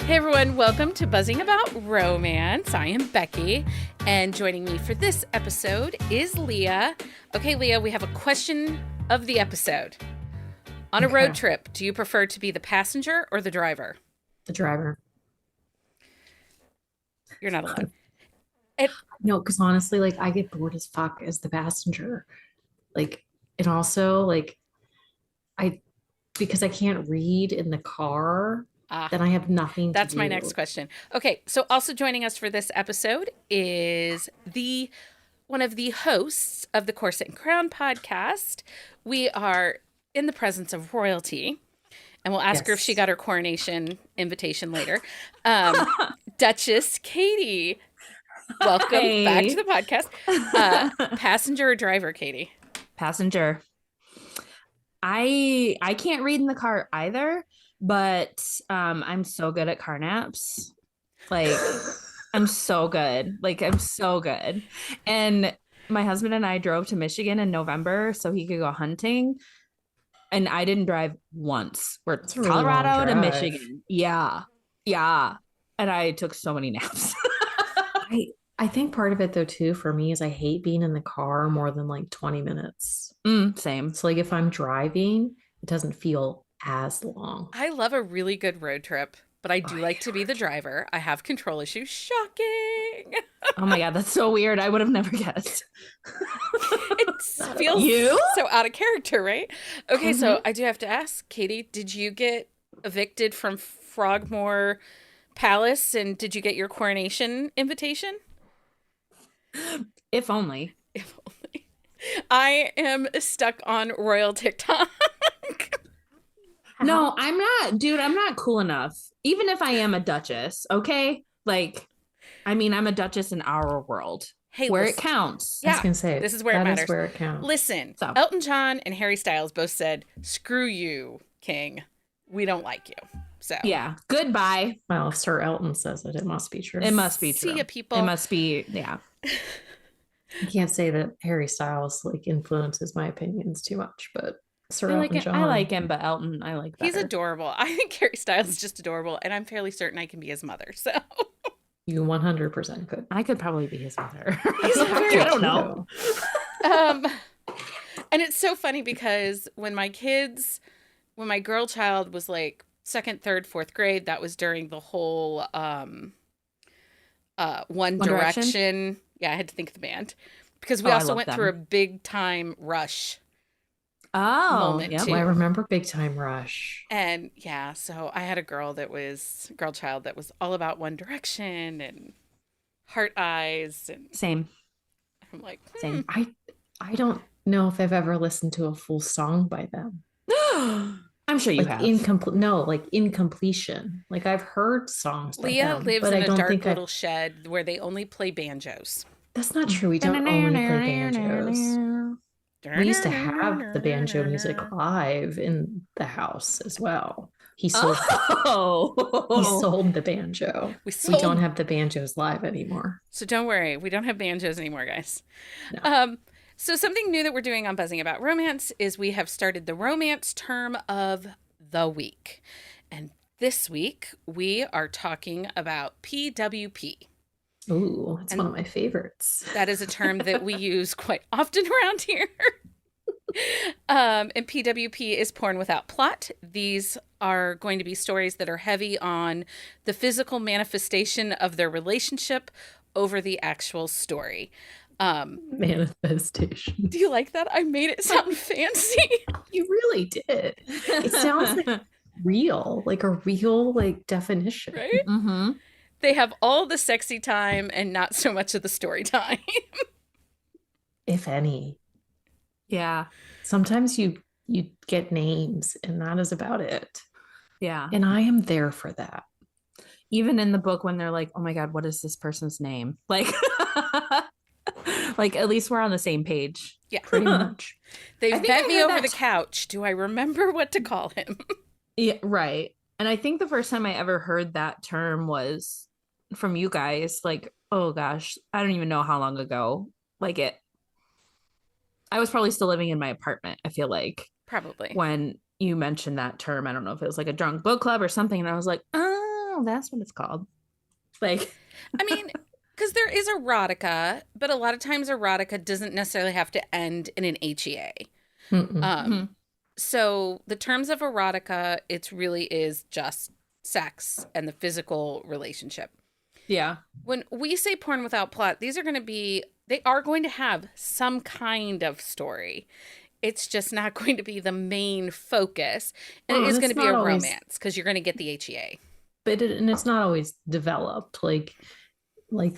Hey everyone, welcome to Buzzing About Romance. I am Becky, and joining me for this episode is Leah. Okay, Leah, we have a question of the episode. On a road trip, do you prefer to be the passenger or the driver? The driver. You're not alone. No, because honestly, like I get bored as fuck as the passenger. And also I because I can't read in the car, then I have nothing to That's do. my next question. Okay, so also joining us for this episode is one of the hosts of the Corset and Crown podcast. We are in the presence of royalty, and we'll ask her if she got her coronation invitation later. Duchess Katie, welcome back to the podcast. Passenger or driver, Katie? Passenger. I can't read in the car either, but I'm so good at car naps. I'm so good. I'm so good. And my husband and I drove to Michigan in November so he could go hunting. And I didn't drive once. We're Colorado to Michigan. Yeah. Yeah. And I took so many naps. I think part of it though too for me is I hate being in the car more than 20 minutes. Same. So if I'm driving, it doesn't feel as long. I love a really good road trip, but I do like to be the driver. I have control issues. Shocking. Oh my God, that's so weird. I would have never guessed. It feels so out of character, right? Okay, so I do have to ask, Katie, did you get evicted from Frogmore Palace and did you get your coronation invitation? If only. If only. I am stuck on royal TikTok. No, I'm not, dude. I'm not cool enough. Even if I am a duchess, okay? I'm a duchess in our world. Hey, where it counts. Yeah, I was gonna say this is where it matters. Is where it counts. Listen, so. Elton John and Harry Styles both said, "Screw you, King. We don't like you." So yeah, goodbye. Well, if Sir Elton says it, it must be true. It must be true. See ya, people. It must be, yeah. I can't say that Harry Styles influences my opinions too much, but Sir Elton John. I like him, but Elton I like better. He's adorable. I think Harry Styles is just adorable, and I'm fairly certain I can be his mother. So you 100% could. I could probably be his mother. I don't know. And it's so funny because when my girl child was second, third, fourth grade, that was during the whole One Direction. Yeah, I had to think of the band because we also went through a big time Rush. Moment yeah, I remember Big Time Rush. And yeah, so I had a girl child that was all about One Direction and Heart Eyes and same. I'm like, same. I don't know if I've ever listened to a full song by them. I'm sure you have. In completion. I've heard songs by Leah them, lives in a dark little shed where they only play banjos. That's not true. We don't only play banjos. We used to have the banjo music live in the house as well. He sold the banjo. We don't have the banjos live anymore. So don't worry. We don't have banjos anymore, guys. No. So something new that we're doing on Buzzing About Romance is we have started the romance term of the week. And this week we are talking about PWP. Ooh, it's one of my favorites. That is a term that we use quite often around here. And PWP is porn without plot. These are going to be stories that are heavy on the physical manifestation of their relationship over the actual story. Manifestation. Do you like that? I made it sound fancy. You really did. It sounds real, a real definition. Right? Mm-hmm. They have all the sexy time and not so much of the story time. If any. Yeah. Sometimes you get names and that is about it. Yeah. And I am there for that. Even in the book when they're like, oh my God, what is this person's name? At least we're on the same page. Yeah. Pretty much. They've bent me over the couch. Do I remember what to call him? Yeah, right. And I think the first time I ever heard that term was from you guys. Oh gosh, I don't even know how long ago. I was probably still living in my apartment, I feel like. Probably. When you mentioned that term, I don't know if it was a drunk book club or something. And I was like, oh, oh, that's what it's called. Like, I mean, because there is erotica, but a lot of times erotica doesn't necessarily have to end in an HEA. So the terms of erotica, it really is just sex and the physical relationship. yeah. When we say porn without plot, they are going to have some kind of story. It's just not going to be the main focus. And it is going to be a romance because you're going to get the HEA. But it's not always developed. Like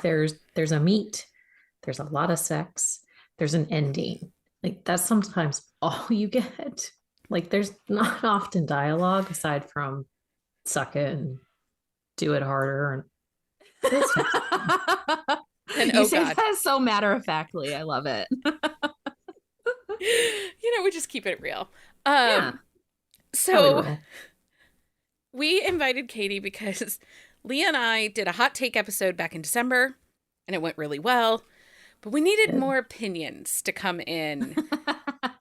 there's a meet, there's a lot of sex, there's an ending. Like that's sometimes all you get. Like there's not often dialogue aside from suck it and do it harder and and you say that so matter-of-factly. I love it. We just keep it real. Yeah. So we invited Katie because Leah and I did a hot take episode back in December and it went really well, but we needed more opinions to come in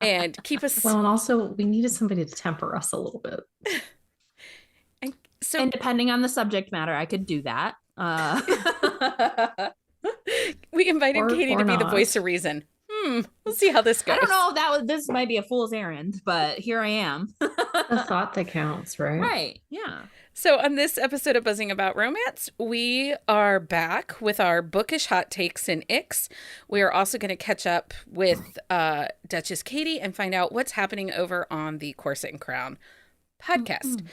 and keep us. Well, and also we needed somebody to temper us a little bit. And depending on the subject matter, I could do that. We invited Katie to be the voice of reason. We'll see how this goes. I don't know if this might be a fool's errand, but here I am. The thought that counts, right? Right. Yeah. So on this episode of Buzzing About Romance, we are back with our bookish hot takes and icks. We are also going to catch up with Duchess Katie and find out what's happening over on the Corset and Crown podcast.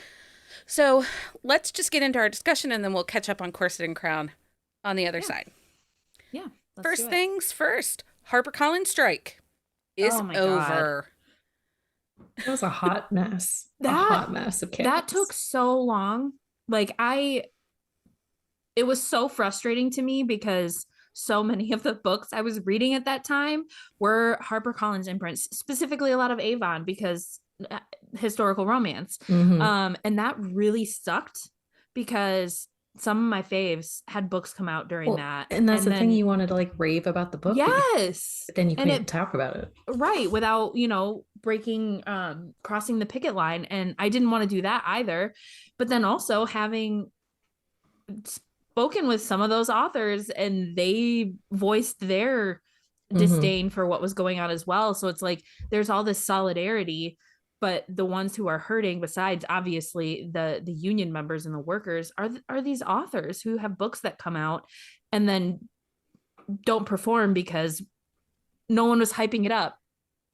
So let's just get into our discussion and then we'll catch up on Corset and Crown on the other side. Yeah. First things first, HarperCollins strike is over. It was a hot mess. A hot mess of chaos. That took so long. Like it was so frustrating to me because so many of the books I was reading at that time were HarperCollins imprints, specifically a lot of Avon because historical romance. And that really sucked because some of my faves had books come out during that. And that's the thing, you wanted to like rave about the book. Yes. But then you couldn't talk about it. Right. Without, breaking, crossing the picket line. And I didn't want to do that either. But then also having spoken with some of those authors and they voiced their disdain for what was going on as well. So it's like, there's all this solidarity, but the ones who are hurting, besides obviously the union members and the workers, are these authors who have books that come out and then don't perform because no one was hyping it up.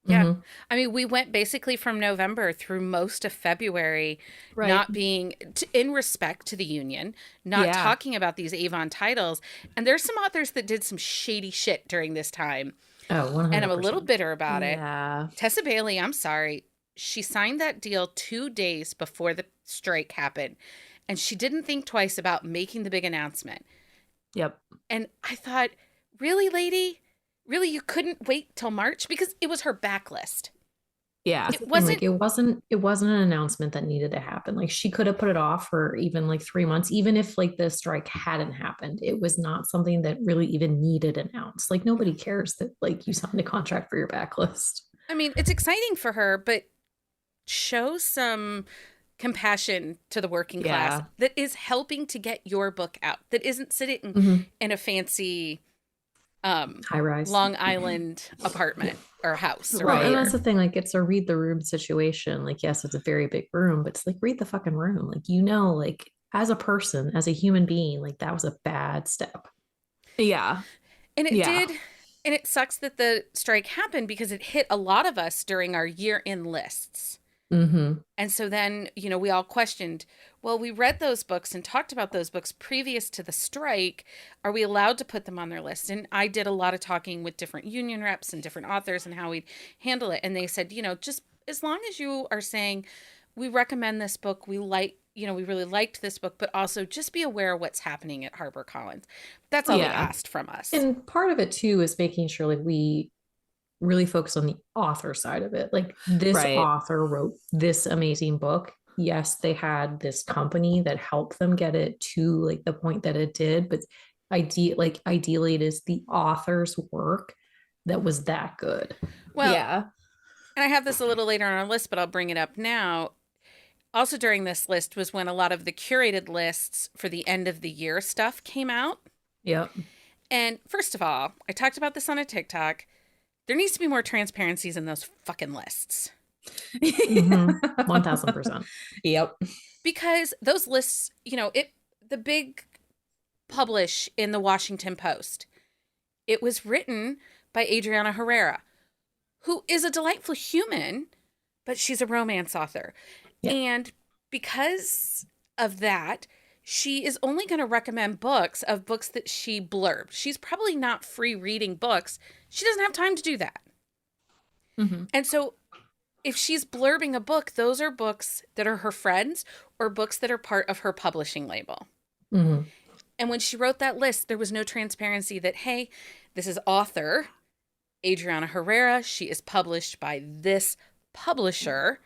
Yeah. I mean, we went basically from November through most of February, not being in respect to the union, not talking about these Avon titles. And there's some authors that did some shady shit during this time. Oh, 100%. And I'm a little bitter about it. Yeah. Tessa Bailey, I'm sorry. She signed that deal 2 days before the strike happened. And she didn't think twice about making the big announcement. Yep. And I thought, really, lady? Really, you couldn't wait till March? Because it was her backlist. Yeah. It wasn't an announcement that needed to happen. Like she could have put it off for even like 3 months, even if like the strike hadn't happened. It was not something that really even needed announced. Like nobody cares that like you signed a contract for your backlist. I mean, it's exciting for her, but show some compassion to the working class that is helping to get your book out, that isn't sitting in a fancy high-rise Long Island apartment or house. Or right. And that's the thing, like it's a read the room situation. Like, yes, it's a very big room, but it's like read the fucking room. Like, like as a person, as a human being, like that was a bad step. Yeah. And it did. And it sucks that the strike happened because it hit a lot of us during our year-end lists. And so then, we all questioned, well, we read those books and talked about those books previous to the strike. Are we allowed to put them on their list? And I did a lot of talking with different union reps and different authors and how we'd handle it. And they said, just as long as you are saying, we recommend this book, we really liked this book, but also just be aware of what's happening at HarperCollins. That's all they asked from us. And part of it too is making sure like we really focus on the author side of it. Like this author wrote this amazing book. Yes, they had this company that helped them get it to like the point that it did, but ideally it is the author's work that was that good. Well, and I have this a little later on our list, but I'll bring it up now. also during this list was when a lot of the curated lists for the end of the year stuff came out. Yep. And first of all, I talked about this on a TikTok. There needs to be more transparencies in those fucking lists. 1000%. Yep. Because those lists, the big publish in the Washington Post, it was written by Adriana Herrera, who is a delightful human, but she's a romance author. Yep. And because of that, she is only going to recommend books that she blurbed. She's probably not free reading books. She doesn't have time to do that. Mm-hmm. And so if she's blurbing a book, those are books that are her friends or books that are part of her publishing label. Mm-hmm. And when she wrote that list, there was no transparency that, hey, this is author Adriana Herrera. She is published by this publisher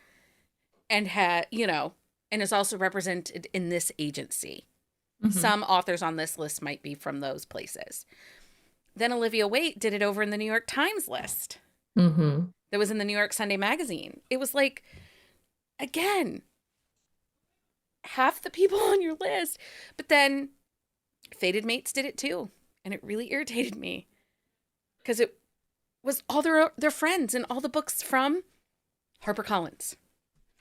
and and is also represented in this agency. Mm-hmm. Some authors on this list might be from those places. Then Olivia Waite did it over in the New York Times list. Mm-hmm. That was in the New York Sunday Magazine. It was like, again, half the people on your list. But then Fated Mates did it too. And it really irritated me. Because it was all their friends and all the books from HarperCollins.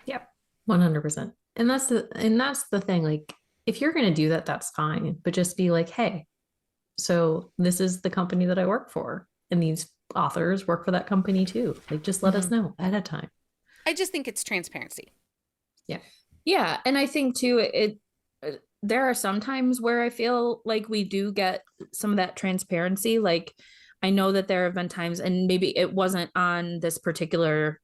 Yep. 100%. And that's the thing. Like, if you're going to do that, that's fine. But just be like, hey, so this is the company that I work for. And these authors work for that company too. Like, just let us know ahead of time. I just think it's transparency. Yeah. Yeah. And I think too, there are some times where I feel like we do get some of that transparency. Like, I know that there have been times, and maybe it wasn't on this particular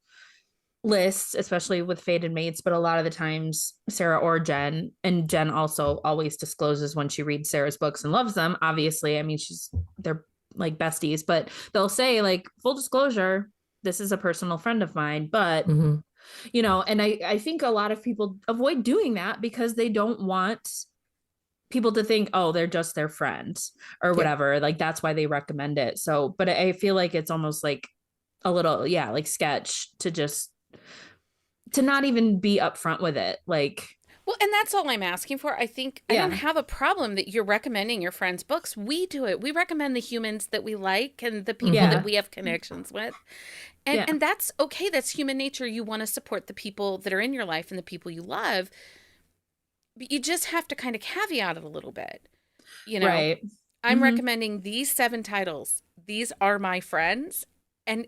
list, especially with Fated Mates, but a lot of the times Sarah or Jen, and Jen also always discloses when she reads Sarah's books and loves them. Obviously, I mean, they're like besties, but they'll say, like, full disclosure, this is a personal friend of mine, but and I think a lot of people avoid doing that because they don't want people to think, oh, they're just their friends or whatever. Like, that's why they recommend it. So, but I feel like it's almost like a little, like sketch to not even be upfront with it. Like, well, and that's all I'm asking for. I think I don't have a problem that you're recommending your friends' books. We do it. We recommend the humans that we like and the people that we have connections with. And that's okay. That's human nature. You want to support the people that are in your life and the people you love. But you just have to kind of caveat it a little bit. Right. I'm recommending these 7 titles. These are my friends. And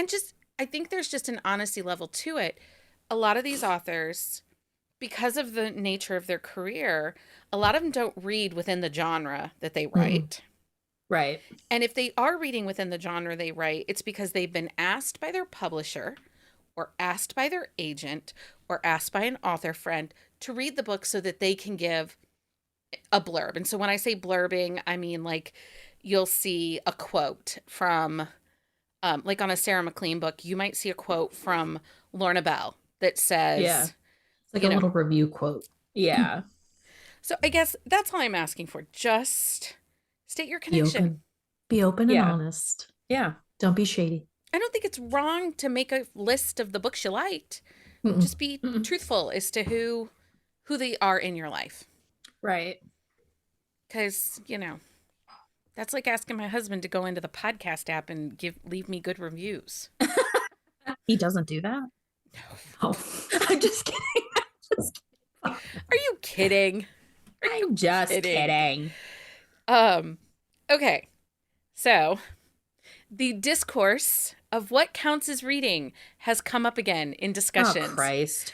just, I think there's just an honesty level to it. A lot of these authors, because of the nature of their career, a lot of them don't read within the genre that they write. Right. And if they are reading within the genre they write, it's because they've been asked by their publisher or asked by their agent or asked by an author friend to read the book so that they can give a blurb. And so when I say blurbing, I mean, like, you'll see a quote from, like on a Sarah McLean book, you might see a quote from Lorna Bell that says, it's like a little review quote. Yeah. So I guess that's all I'm asking for. Just state your connection. Be open and honest. Yeah. Don't be shady. I don't think it's wrong to make a list of the books you liked. Just be truthful as to who they are in your life. Right. Because, that's like asking my husband to go into the podcast app and leave me good reviews. He doesn't do that? No. Oh. I'm just kidding. Are you kidding? I'm just kidding. Okay. So, the discourse of what counts as reading has come up again in discussions. Oh, Christ.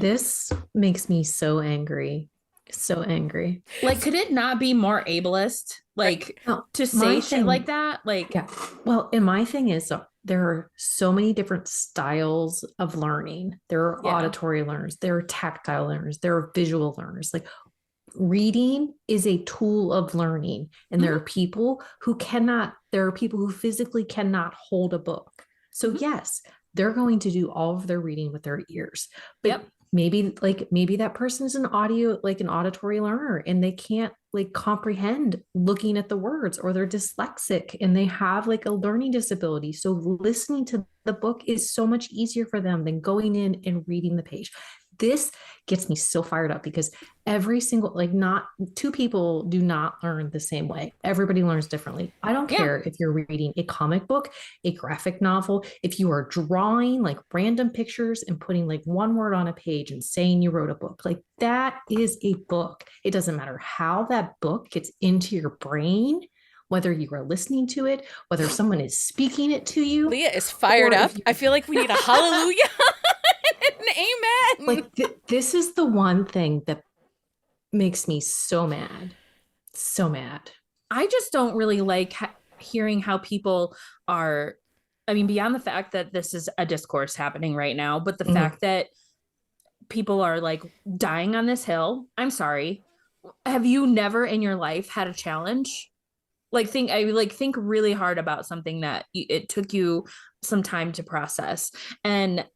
This makes me so angry. So angry. Like, could it not be more ableist? Like, to say shit like that? Like, yeah. Well, and my thing is, there are so many different styles of learning. There are auditory learners, there are tactile learners, there are visual learners. Like, reading is a tool of learning, and there are people who physically cannot hold a book. So yes, they're going to do all of their reading with their ears. But maybe that person is an auditory learner, and they can't comprehend looking at the words, or they're dyslexic and they have a learning disability. So listening to the book is so much easier for them than going in and reading the page. this gets me so fired up because every single, like, not two people do not learn the same way. Everybody learns differently. I don't care if you're reading a comic book, a graphic novel, if you are drawing like random pictures and putting like one word on a page and saying you wrote a book. Like, that is a book. It doesn't matter how that book gets into your brain, whether you are listening to it, whether someone is speaking it to you. Leah is fired up. I feel like we need a hallelujah and amen. Like, this is the one thing that makes me so mad. So mad. I just don't really like hearing how people are, I mean, beyond the fact that this is a discourse happening right now, but the fact that people are like dying on this hill. I'm sorry. Have you never in your life had a challenge? Think really hard about something that it took you some time to process. And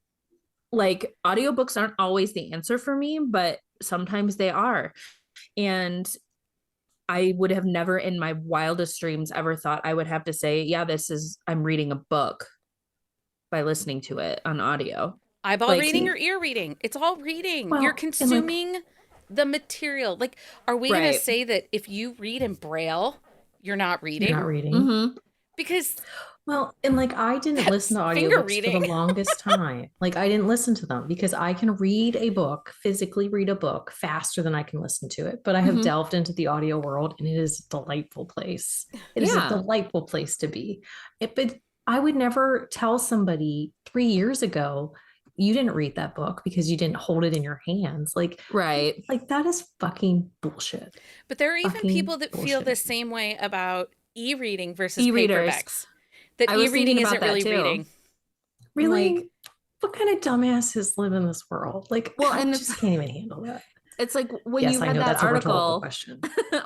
like, audiobooks aren't always the answer for me, but sometimes they are. And I would have never in my wildest dreams ever thought I would have to say, yeah, I'm reading a book by listening to it on audio. Eyeball reading or ear reading? It's all reading. Well, you're consuming the material. Like, are we going to say that if you read in Braille, you're not reading? You're not reading. Because... Well, and like, I didn't listen to audiobooks for the longest time. Like, I didn't listen to them because I can physically read a book faster than I can listen to it. But I have delved into the audio world, and it is a delightful place. It is a delightful place to be. But I would never tell somebody 3 years ago, you didn't read that book because you didn't hold it in your hands. Like, right. Like, that is fucking bullshit. But there are even people that feel the same way about e-reading versus paperbacks. That e-reading isn't really reading. Really? Like, what kind of dumbasses live in this world? Like, well, and I just can't even handle that. It's like when you read that article.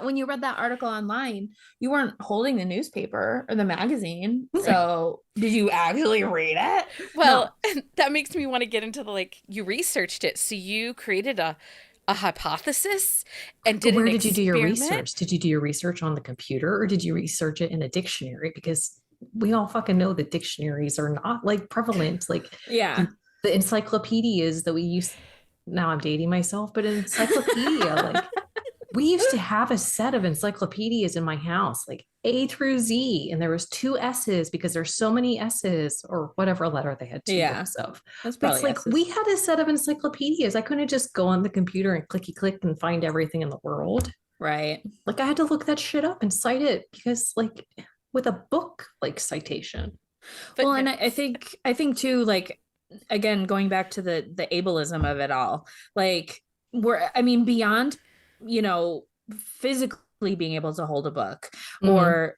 When you read that article online, you weren't holding the newspaper or the magazine. So did you actually read it? Well, that makes me want to get into you researched it. So you created a hypothesis and did Where did you do your research? Did you do your research on the computer, or did you research it in a dictionary? Because we all fucking know that dictionaries are not like prevalent. Like, the encyclopedias that we use now, I'm dating myself, but an encyclopedia, like, we used to have a set of encyclopedias in my house, like A through Z, and there was 2 S's because there's so many S's, or whatever letter they had 2 books of. That's probably it's like S's. We had a set of encyclopedias. I couldn't just go on the computer and clicky click and find everything in the world. Right. Like, I had to look that shit up and cite it because, like, with a book like citation. But well, and I think too, like, again, going back to the ableism of it all, like, beyond, physically being able to hold a book, or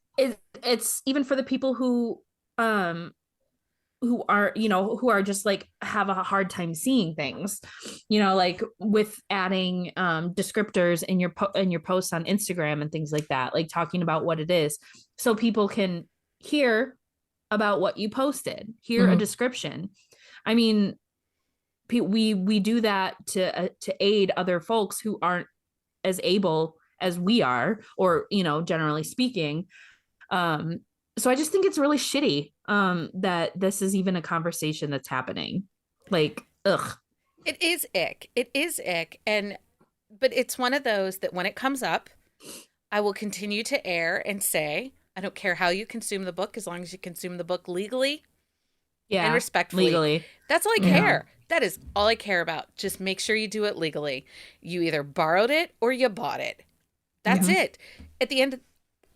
it's even for the people who are just like have a hard time seeing things, like with adding descriptors in your posts on Instagram and things like that, like talking about what it is so people can hear about what you posted, hear a description. I mean, we do that to aid other folks who aren't as able as we are, or, generally speaking. So I just think it's really shitty that this is even a conversation that's happening. Like, ugh. It is ick. It is ick. But it's one of those that when it comes up, I will continue to air and say, I don't care how you consume the book, as long as you consume the book legally and respectfully. Legally. That's all I care. That is all I care about. Just make sure you do it legally. You either borrowed it or you bought it. That's it. At the end,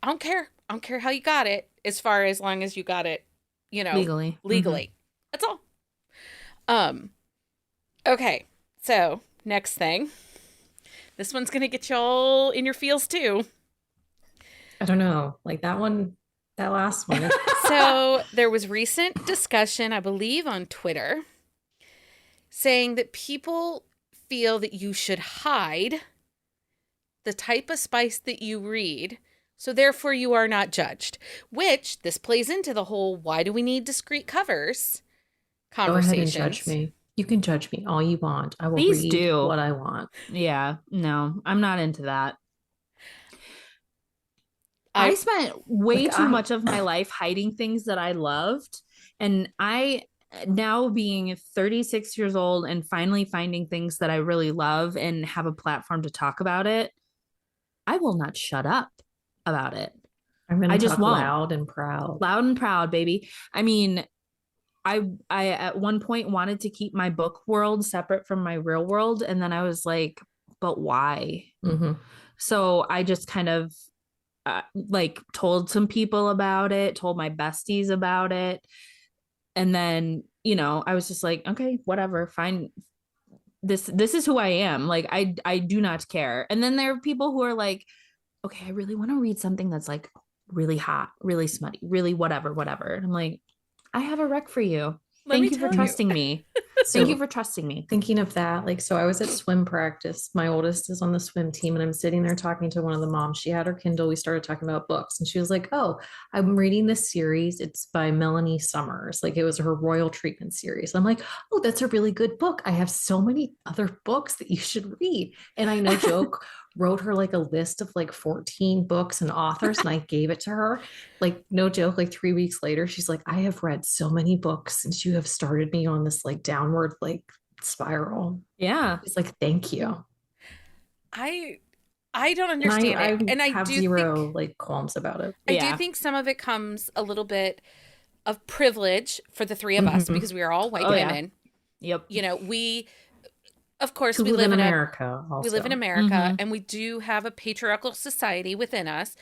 I don't care. I don't care how you got it, as long as you got it, legally. That's all. Okay. So next thing, this one's going to get you all in your feels too. I don't know. Like that last one. So there was recent discussion, I believe, on Twitter saying that people feel that you should hide the type of spice that you read, so therefore you are not judged, which this plays into the whole why do we need discreet covers conversations. Go ahead and judge me. You can judge me all you want. I will Please read do what I want. Yeah, no, I'm not into that. I spent way too much of my life hiding things that I loved, and I now being 36 years old and finally finding things that I really love and have a platform to talk about it, I will not shut up about it. I'm going to just talk won't. loud and proud. Loud and proud, baby. I mean, I at one point wanted to keep my book world separate from my real world. And then I was like, but why? Mm-hmm. So I just kind of like told some people about it, told my besties about it. And then, you know, I was just like, okay, whatever, fine. This is who I am. Like, I do not care. And then there are people who are like, okay, I really want to read something that's like really hot, really smutty, really whatever. And I'm like, I have a rec for you. Thank you for trusting me. Thank you for trusting me. Thinking of that, like, so I was at swim practice. My oldest is on the swim team, and I'm sitting there talking to one of the moms. She had her Kindle. We started talking about books, and she was like, "Oh, I'm reading this series. It's by Melanie Summers. Like, it was her Royal Treatment series." I'm like, "Oh, that's a really good book. I have so many other books that you should read." And I no joke wrote her like a list of like 14 books and authors, and I gave it to her. Like, no joke, like 3 weeks later, she's like, "I have read so many books since you have started me on this like downward like spiral." Yeah. It's like, thank you. I don't understand it. And I have do zero think, like qualms about it. I do think some of it comes a little bit of privilege for the three of us because we are all white women. Yep. You know, of course, we live in America. We live in America, and we do have a patriarchal society within us.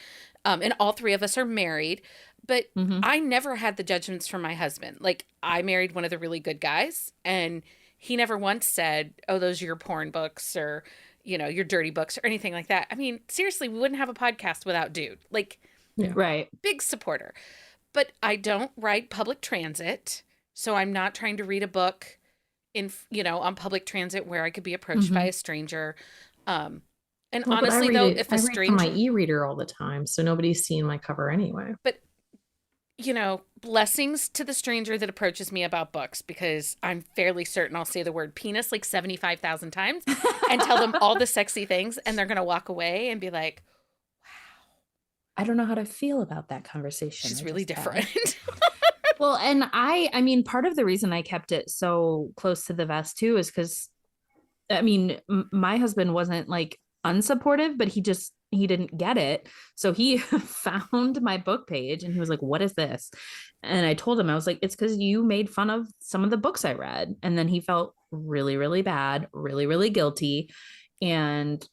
And all three of us are married. But I never had the judgments from my husband. Like, I married one of the really good guys, and he never once said, "Oh, those are your porn books," or, you know, your dirty books, or anything like that. I mean, seriously, we wouldn't have a podcast without dude. Like, right. Big supporter. But I don't ride public transit, so I'm not trying to read a book on public transit where I could be approached by a stranger. And honestly, though, if a stranger, I read my e-reader all the time, so nobody's seeing my cover anyway. But, you know, blessings to the stranger that approaches me about books, because I'm fairly certain I'll say the word penis like 75,000 times and tell them all the sexy things, and they're going to walk away and be like, "Wow, I don't know how to feel about that conversation. She's really different." Well, and I mean, part of the reason I kept it so close to the vest too is because, I mean, my husband wasn't like unsupportive, but he didn't get it. So he found my book page and he was like, "What is this?" And I told him, I was like, "It's because you made fun of some of the books I read." And then he felt really, really bad, really, really guilty, and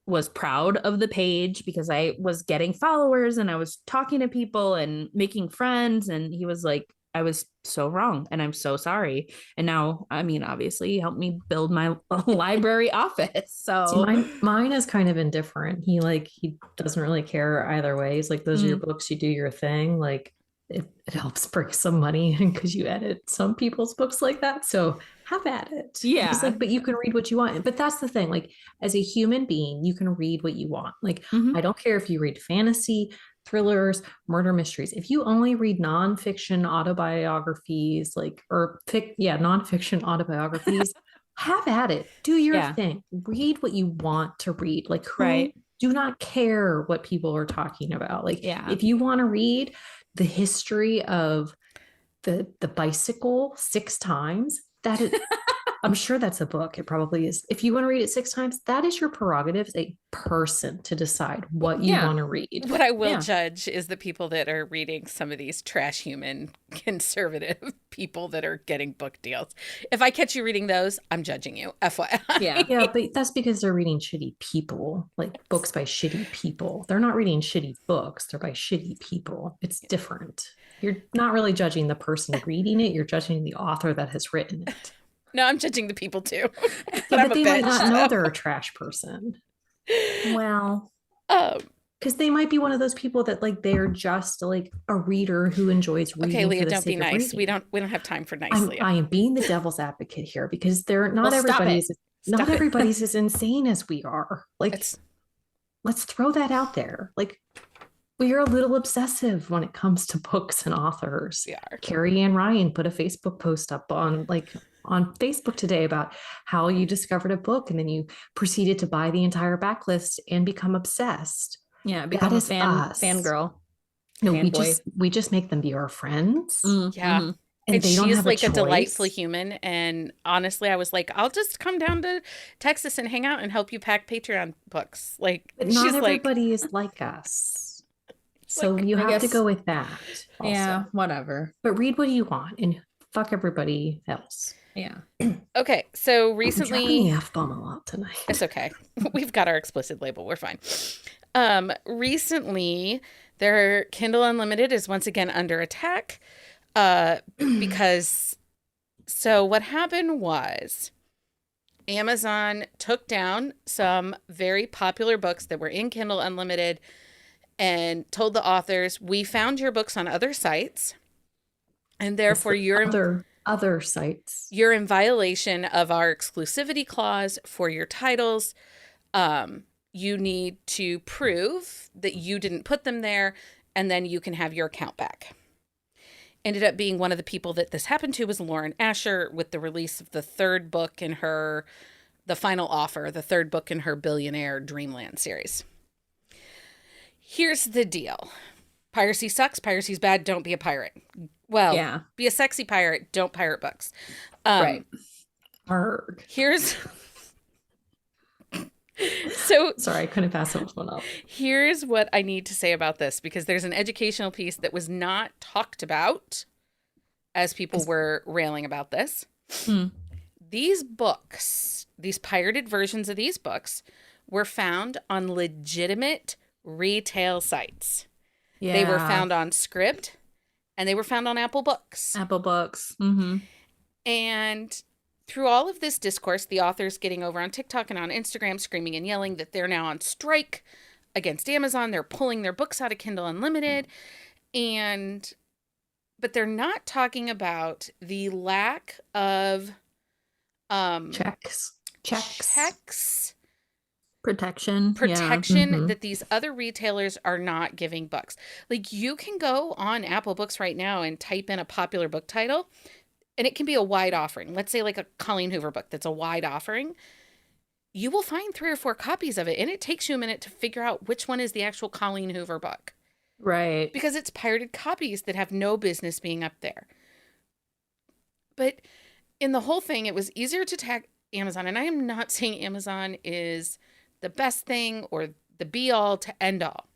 was proud of the page because I was getting followers and I was talking to people and making friends. And he was like, "I was so wrong and I'm so sorry." And now, I mean, obviously he helped me build my library office. So see, mine is kind of indifferent. He doesn't really care either way. He's like, "Those are your books, you do your thing." Like, it helps bring some money in because you edit some people's books like that. So have at it. Yeah. He's like, "But you can read what you want." But that's the thing. Like, as a human being, you can read what you want. Like, I don't care if you read fantasy, thrillers, murder mysteries. If you only read nonfiction autobiographies, nonfiction autobiographies, have at it. Do your thing. Read what you want to read. Like, do not care what people are talking about. Like, if you want to read the history of the bicycle 6 times, that is, I'm sure that's a book. It probably is. If you want to read it 6 times, that is your prerogative as a person to decide what you want to read. What I will judge is the people that are reading some of these trash human conservative people that are getting book deals. If I catch you reading those, I'm judging you. FYI. Yeah, but that's because they're reading shitty people, like books by shitty people. They're not reading shitty books. They're by shitty people. It's different. You're not really judging the person reading it. You're judging the author that has written it. No, I'm judging the people too. But they might not know they're a trash person. Well, because they might be one of those people that like they're just like a reader who enjoys reading. Okay, Leah, for the don't be sake of nice. reading. We don't have time for nice, Leah. I am being the devil's advocate here because not everybody's as insane as we are. Like, let's throw that out there. Like, we are a little obsessive when it comes to books and authors. We are. Carrie Ann Ryan put a Facebook post up on Facebook today about how you discovered a book and then you proceeded to buy the entire backlist and become obsessed. Yeah, become a fangirl. No, we just make them be our friends. Yeah. And they don't she's have like a choice. delightful human. And honestly, I was like, I'll just come down to Texas and hang out and help you pack Patreon books. Like, But she's not like, everybody is like us. So like, you I have to guess- go with that also. Yeah, whatever. But read what you want and fuck everybody else. Yeah. okay. So I'm dropping recently, the F-bomb a lot tonight. it's okay. We've got our explicit label. We're fine. Recently, their Kindle Unlimited is once again under attack. Because so what happened was Amazon took down some very popular books that were in Kindle Unlimited and told the authors, we found your books on other sites, and therefore other sites. You're in violation of our exclusivity clause for your titles. You need to prove that you didn't put them there, and then you can have your account back. Ended up being one of the people that this happened to was Lauren Asher with the release of the third book in her, the final offer, the third book in her Billionaire Dreamland series. Here's the deal. Piracy sucks. Piracy's bad. Don't be a pirate. Well, Yeah. Be a sexy pirate. Don't pirate books. Right. Arg. Here's... So sorry, I couldn't pass this one up. Here's what I need to say about this, because there's an educational piece that was not talked about as people were railing about this. These books, these pirated versions of these books, were found on legitimate retail sites. Yeah. They were found on Scribd, and they were found on Apple Books. Apple Books. Mm-hmm. And through all of this discourse, the authors getting over on TikTok and on Instagram screaming and yelling that they're now on strike against Amazon. They're pulling their books out of Kindle Unlimited. But they're not talking about the lack of checks. Protection that these other retailers are not giving books. Like, you can go on Apple Books right now and type in a popular book title, and it can be a wide offering. Let's say like a Colleen Hoover book that's a wide offering. You will find 3 or 4 copies of it, and it takes you a minute to figure out which one is the actual Colleen Hoover book. Right. Because it's pirated copies that have no business being up there. But in the whole thing, it was easier to tag Amazon. And I am not saying Amazon is the best thing or the be all to end all.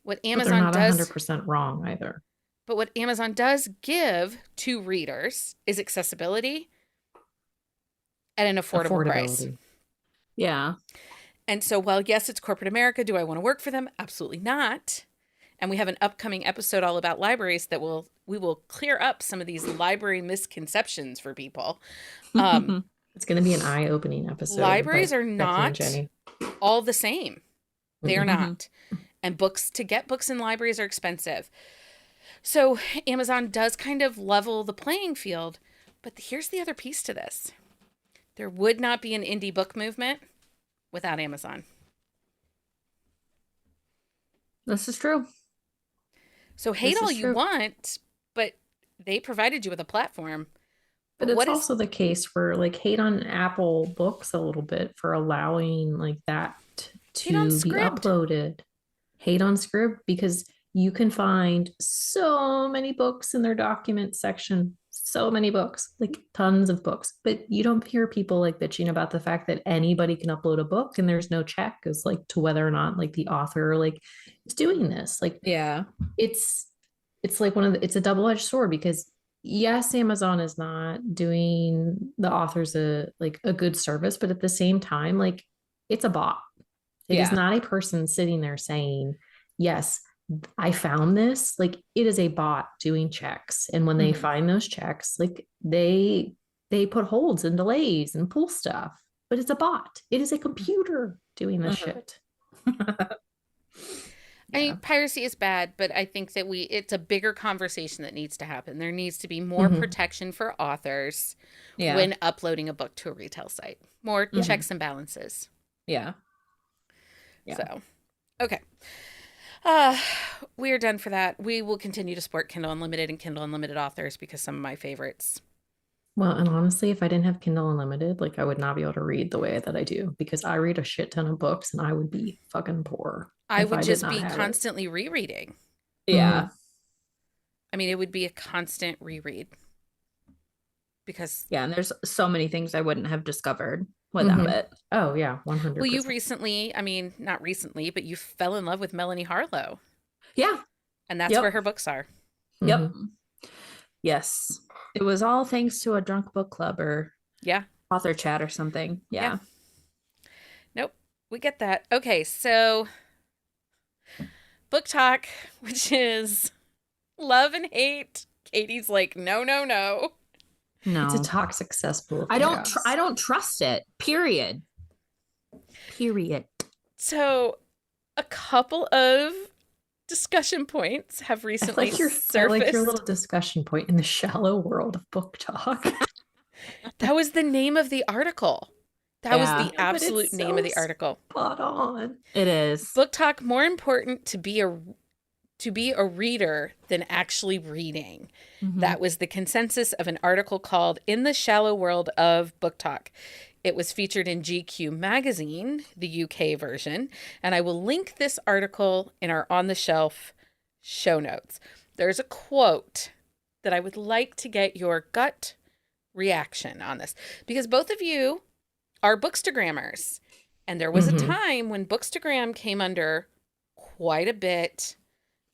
What Amazon they're not does 100% wrong either. But what Amazon does give to readers is accessibility at an affordable price. Yeah. And so while, yes, it's corporate America, do I want to work for them? Absolutely not. And we have an upcoming episode all about libraries that we will clear up some of these library misconceptions for people. It's going to be an eye-opening episode. Libraries are not all the same. They are not. And to get books in libraries are expensive. So Amazon does kind of level the playing field. But here's the other piece to this. There would not be an indie book movement without Amazon. This is true. So hate all you want, but they provided you with a platform. But it's also the case where, like, hate on Apple Books a little bit for allowing like that to be uploaded. Hate on Scribd because you can find so many books in their document section. So many books, like tons of books. But you don't hear people like bitching about the fact that anybody can upload a book and there's no check as like to whether or not like the author like is doing this. Like, yeah, it's like it's a double-edged sword because yes, Amazon is not doing the authors a good service, but at the same time, like, it's a bot. It is not a person sitting there saying, yes, I found this. Like, it is a bot doing checks. And when they find those checks, like they put holds and delays and pull stuff, but it's a bot. It is a computer doing this shit. I mean, piracy is bad, but I think that it's a bigger conversation that needs to happen. There needs to be more protection for authors when uploading a book to a retail site. More checks and balances. Yeah. So, okay. We are done for that. We will continue to support Kindle Unlimited and Kindle Unlimited authors because some of my favorites. Well, and honestly, if I didn't have Kindle Unlimited, like, I would not be able to read the way that I do because I read a shit ton of books and I would be fucking poor. I would just be constantly rereading. Yeah. I mean, it would be a constant reread. because and there's so many things I wouldn't have discovered without it. Oh yeah, 100%. Well, you recently, I mean, not recently, but you fell in love with Melanie Harlow. Yeah. And that's where her books are. Yep. Yes. It was all thanks to a drunk book club or author chat or something. Yeah. Nope. We get that. Okay, so book talk, which is love and hate. Katie's like, no. No. It's a toxic cesspool. I don't trust it. Period. So a couple of discussion points have recently surfaced. I like your little discussion point in the shallow world of book talk. That was the name of the article. That was the absolute name of the article. Spot on. It is. Book talk, more important to be a reader than actually reading. That was the consensus of an article called In the Shallow World of Book Talk. It was featured in GQ magazine, the UK version, and I will link this article in our On the Shelf show notes. There's a quote that I would like to get your gut reaction on this, because both of you are bookstagrammers, and there was a time when bookstagram came under quite a bit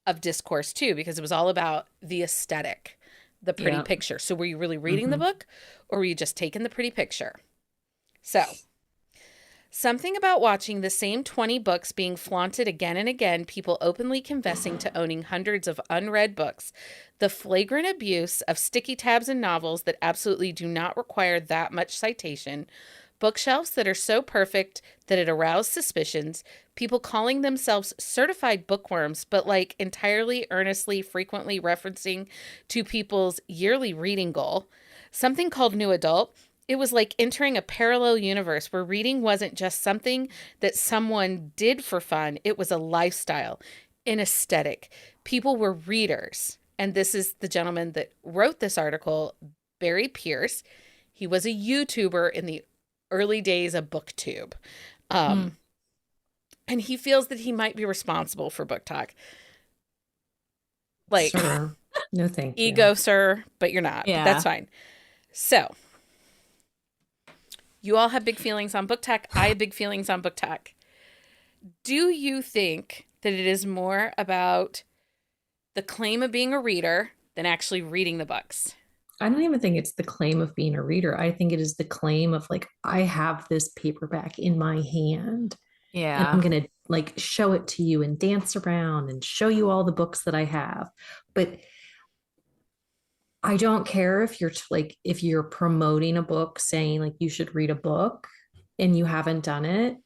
of discourse too, because it was all about the aesthetic, the pretty picture. So were you really reading the book, or were you just taking the pretty picture? So, something about watching the same 20 books being flaunted again and again, people openly confessing to owning hundreds of unread books, the flagrant abuse of sticky tabs and novels that absolutely do not require that much citation, bookshelves that are so perfect that it aroused suspicions, people calling themselves certified bookworms, but like entirely earnestly, frequently referencing to people's yearly reading goal, something called New Adult. It was like entering a parallel universe where reading wasn't just something that someone did for fun. It was a lifestyle, an aesthetic. People were readers. And this is the gentleman that wrote this article, Barry Pierce. He was a YouTuber in the early days of BookTube. And he feels that he might be responsible for book talk. Like, sir. No thank you. Ego, sir, but you're not. Yeah. But that's fine. So, you all have big feelings on book talk. I have big feelings on book talk. Do you think that it is more about the claim of being a reader than actually reading the books? I don't even think it's the claim of being a reader. I think it is the claim of like, I have this paperback in my hand. Yeah. And I'm going to like show it to you and dance around and show you all the books that I have. But I don't care if you're if you're promoting a book saying like you should read a book and you haven't done it.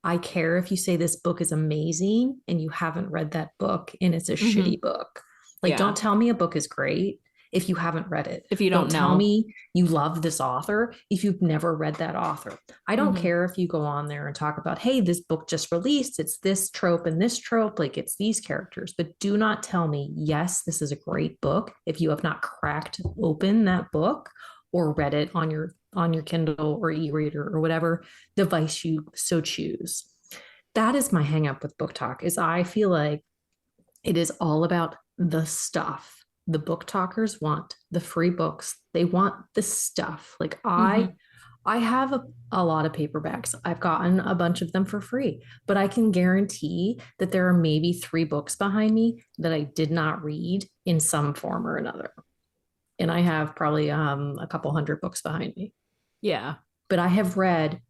I care if you say this book is amazing and you haven't read that book and it's a shitty book. Like, don't tell me a book is great if you haven't read it. If you don't know. Tell me you love this author if you've never read that author. I don't care if you go on there and talk about, hey, this book just released. It's this trope and this trope. Like, it's these characters. But do not tell me, yes, this is a great book if you have not cracked open that book or read it on your Kindle or e-reader or whatever device you so choose. That is my hang up with book talk, is I feel like it is all about the stuff. The book talkers want the free books. They want the stuff. Like I have a lot of paperbacks. I've gotten a bunch of them for free, but I can guarantee that there are maybe 3 books behind me that I did not read in some form or another. And I have probably a couple hundred books behind me. Yeah. But I have read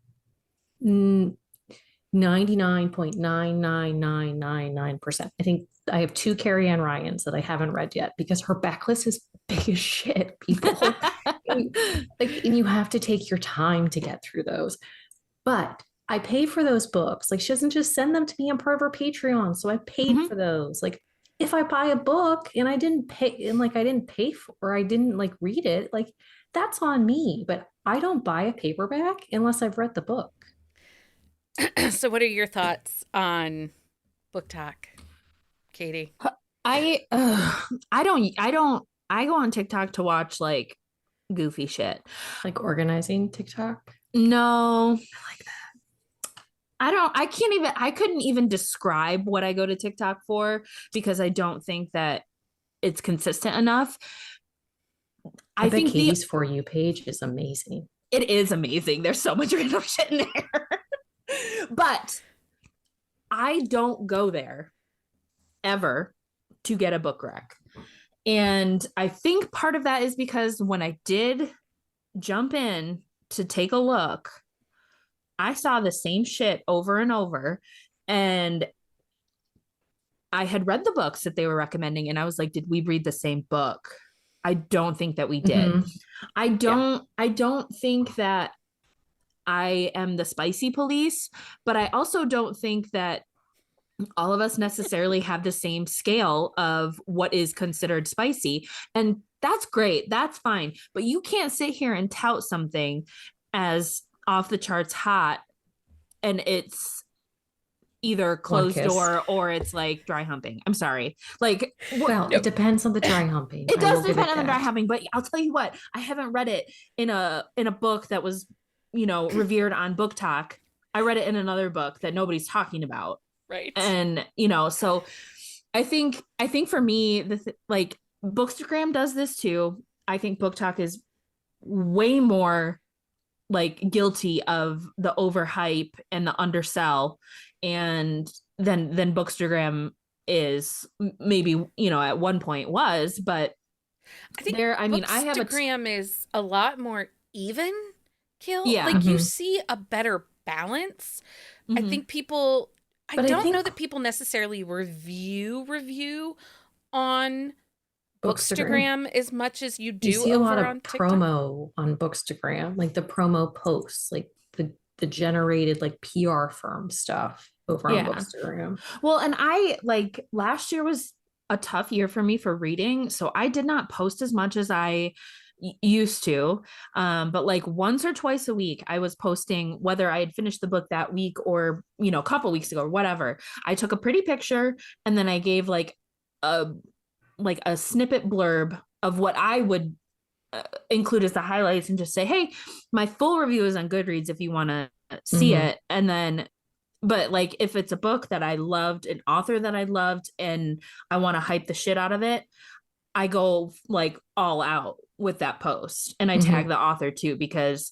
99.99999%. I think I have 2 Carrie Ann Ryans that I haven't read yet because her backlist is big as shit, people. and you have to take your time to get through those. But I pay for those books. Like, she doesn't just send them to me on part of her Patreon. So I paid for those. Like, if I buy a book and I didn't pay, and like I didn't pay for, or I didn't like read it, like that's on me. But I don't buy a paperback unless I've read the book. So what are your thoughts on book talk, Katie? I go on TikTok to watch like goofy shit. Like organizing TikTok? No. I like that. I couldn't even describe what I go to TikTok for because I don't think that it's consistent enough. I think Katie's For You page is amazing. It is amazing. There's so much random shit in there. But I don't go there ever to get a book rec. And I think part of that is because when I did jump in to take a look, I saw the same shit over and over. And I had read the books that they were recommending, and I was like, did we read the same book? I don't think that we did. Mm-hmm. I don't think that I am the spicy police, but I also don't think that all of us necessarily have the same scale of what is considered spicy. And that's great. That's fine. But you can't sit here and tout something as off the charts hot and it's either closed door or it's like dry humping. I'm sorry. Like, well, it depends on the dry humping. It does depend on the dry humping, but I'll tell you what, I haven't read it in a book that was, revered on Book Talk. I read it in another book that nobody's talking about. Right. And, so I think for me, Bookstagram does this too. I think Book Talk is way more like guilty of the overhype and the undersell and than Bookstagram is maybe, at one point was, but I think Bookstagram is a lot more even kill. Yeah. Like you see a better balance. I think people, I don't know that people necessarily review on Bookstagram as much as you do. You see a lot of promo on Bookstagram, like the promo posts, like the generated like PR firm stuff over on Bookstagram. Well, and I last year was a tough year for me for reading, so I did not post as much as I used to. But like once or twice a week, I was posting whether I had finished the book that week or, a couple weeks ago or whatever. I took a pretty picture and then I gave like a snippet blurb of what I would include as the highlights and just say, hey, my full review is on Goodreads if you want to see it. And then, but like, if it's a book that I loved, an author that I loved, and I want to hype the shit out of it, I go like all out with that post and I tag the author too, because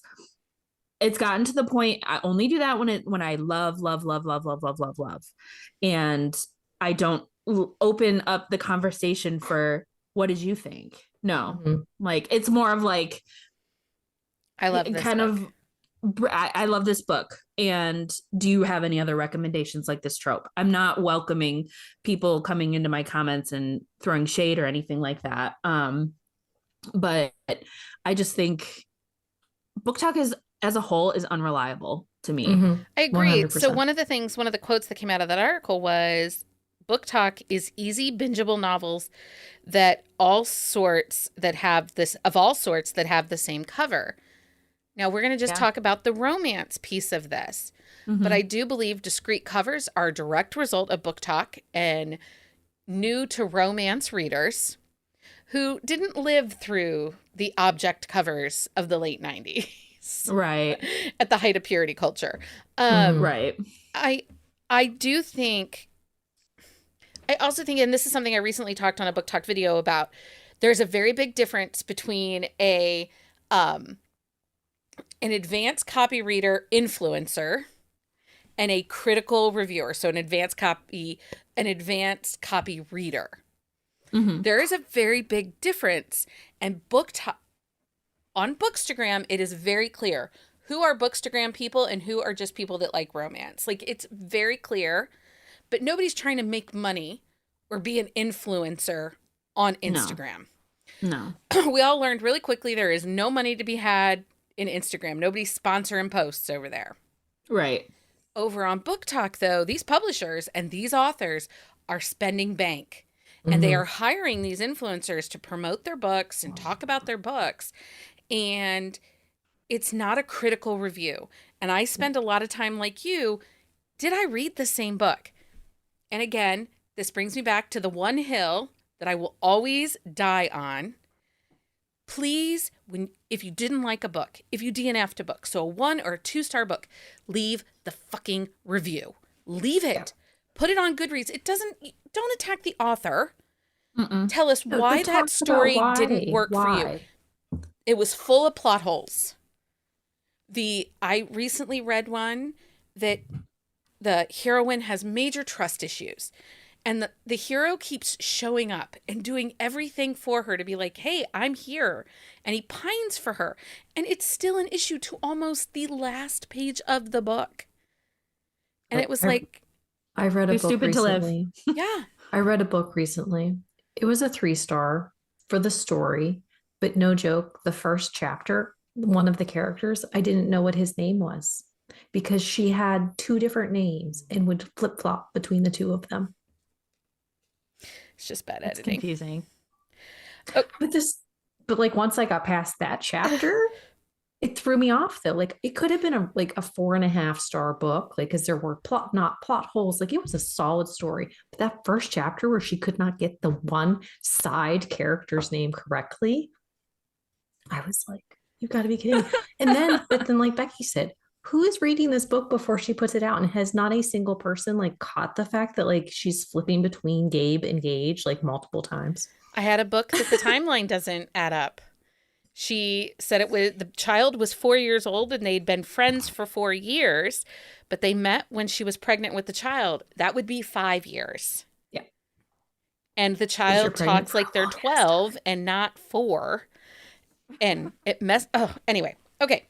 it's gotten to the point I only do that when I love. And I don't open up the conversation for what did you think? No, like it's more of like, I love this kind book. I love this book. And do you have any other recommendations like this trope? I'm not welcoming people coming into my comments and throwing shade or anything like that. But I just think Book Talk as a whole is unreliable to me. I agree. 100%. So one of the quotes that came out of that article was, Book Talk is easy, bingeable novels that have the same cover. Now we're going to just talk about the romance piece of this. But I do believe discrete covers are a direct result of Book Talk and new to romance readers who didn't live through the object covers of the late 90s. Right. At the height of purity culture. Right. I do think... I also think, and this is something I recently talked on a Book Talk video about, there's a very big difference between an advanced copy reader influencer and a critical reviewer. So an advanced copy reader. There is a very big difference. And on Bookstagram, it is very clear who are Bookstagram people and who are just people that like romance. Like, it's very clear. But nobody's trying to make money or be an influencer on Instagram. No. We all learned really quickly there is no money to be had in Instagram. Nobody's sponsoring posts over there. Right. Over on Book Talk, though, these publishers and these authors are spending bank. And they are hiring these influencers to promote their books and talk about their books. And it's not a critical review. And I spend a lot of time like you. Did I read the same book? And again, this brings me back to the one hill that I will always die on. Please, if you didn't like a book, if you DNF'd a book, so a 1 or a 2-star book, leave the fucking review. Leave it. Yeah. Put it on Goodreads. Don't attack the author. Tell us why that story didn't work for you. It was full of plot holes. I recently read one that the heroine has major trust issues. And the hero keeps showing up and doing everything for her to be like, hey, I'm here. And he pines for her. And it's still an issue to almost the last page of the book. And it was like... I read a book recently. Yeah. I read a book recently. It was a 3-star for the story, but no joke. The first chapter, one of the characters, I didn't know what his name was because she had 2 different names and would flip-flop between the 2 of them. It's just bad It's editing. confusing. Oh. But like once I got past that chapter, it threw me off though. Like it could have been a 4.5-star book, like because there were not plot holes. Like it was a solid story. But that first chapter where she could not get the one side character's name correctly, I was like, you've got to be kidding. But then like Becky said, who is reading this book before she puts it out, and has not a single person like caught the fact that like she's flipping between Gabe and Gage like multiple times? I had a book that the timeline doesn't add up. She said the child was 4 years old and they'd been friends for 4 years, but they met when she was pregnant with the child. That would be 5 years. Yeah. And the child talks like they're 12 and not 4. And anyway. Okay.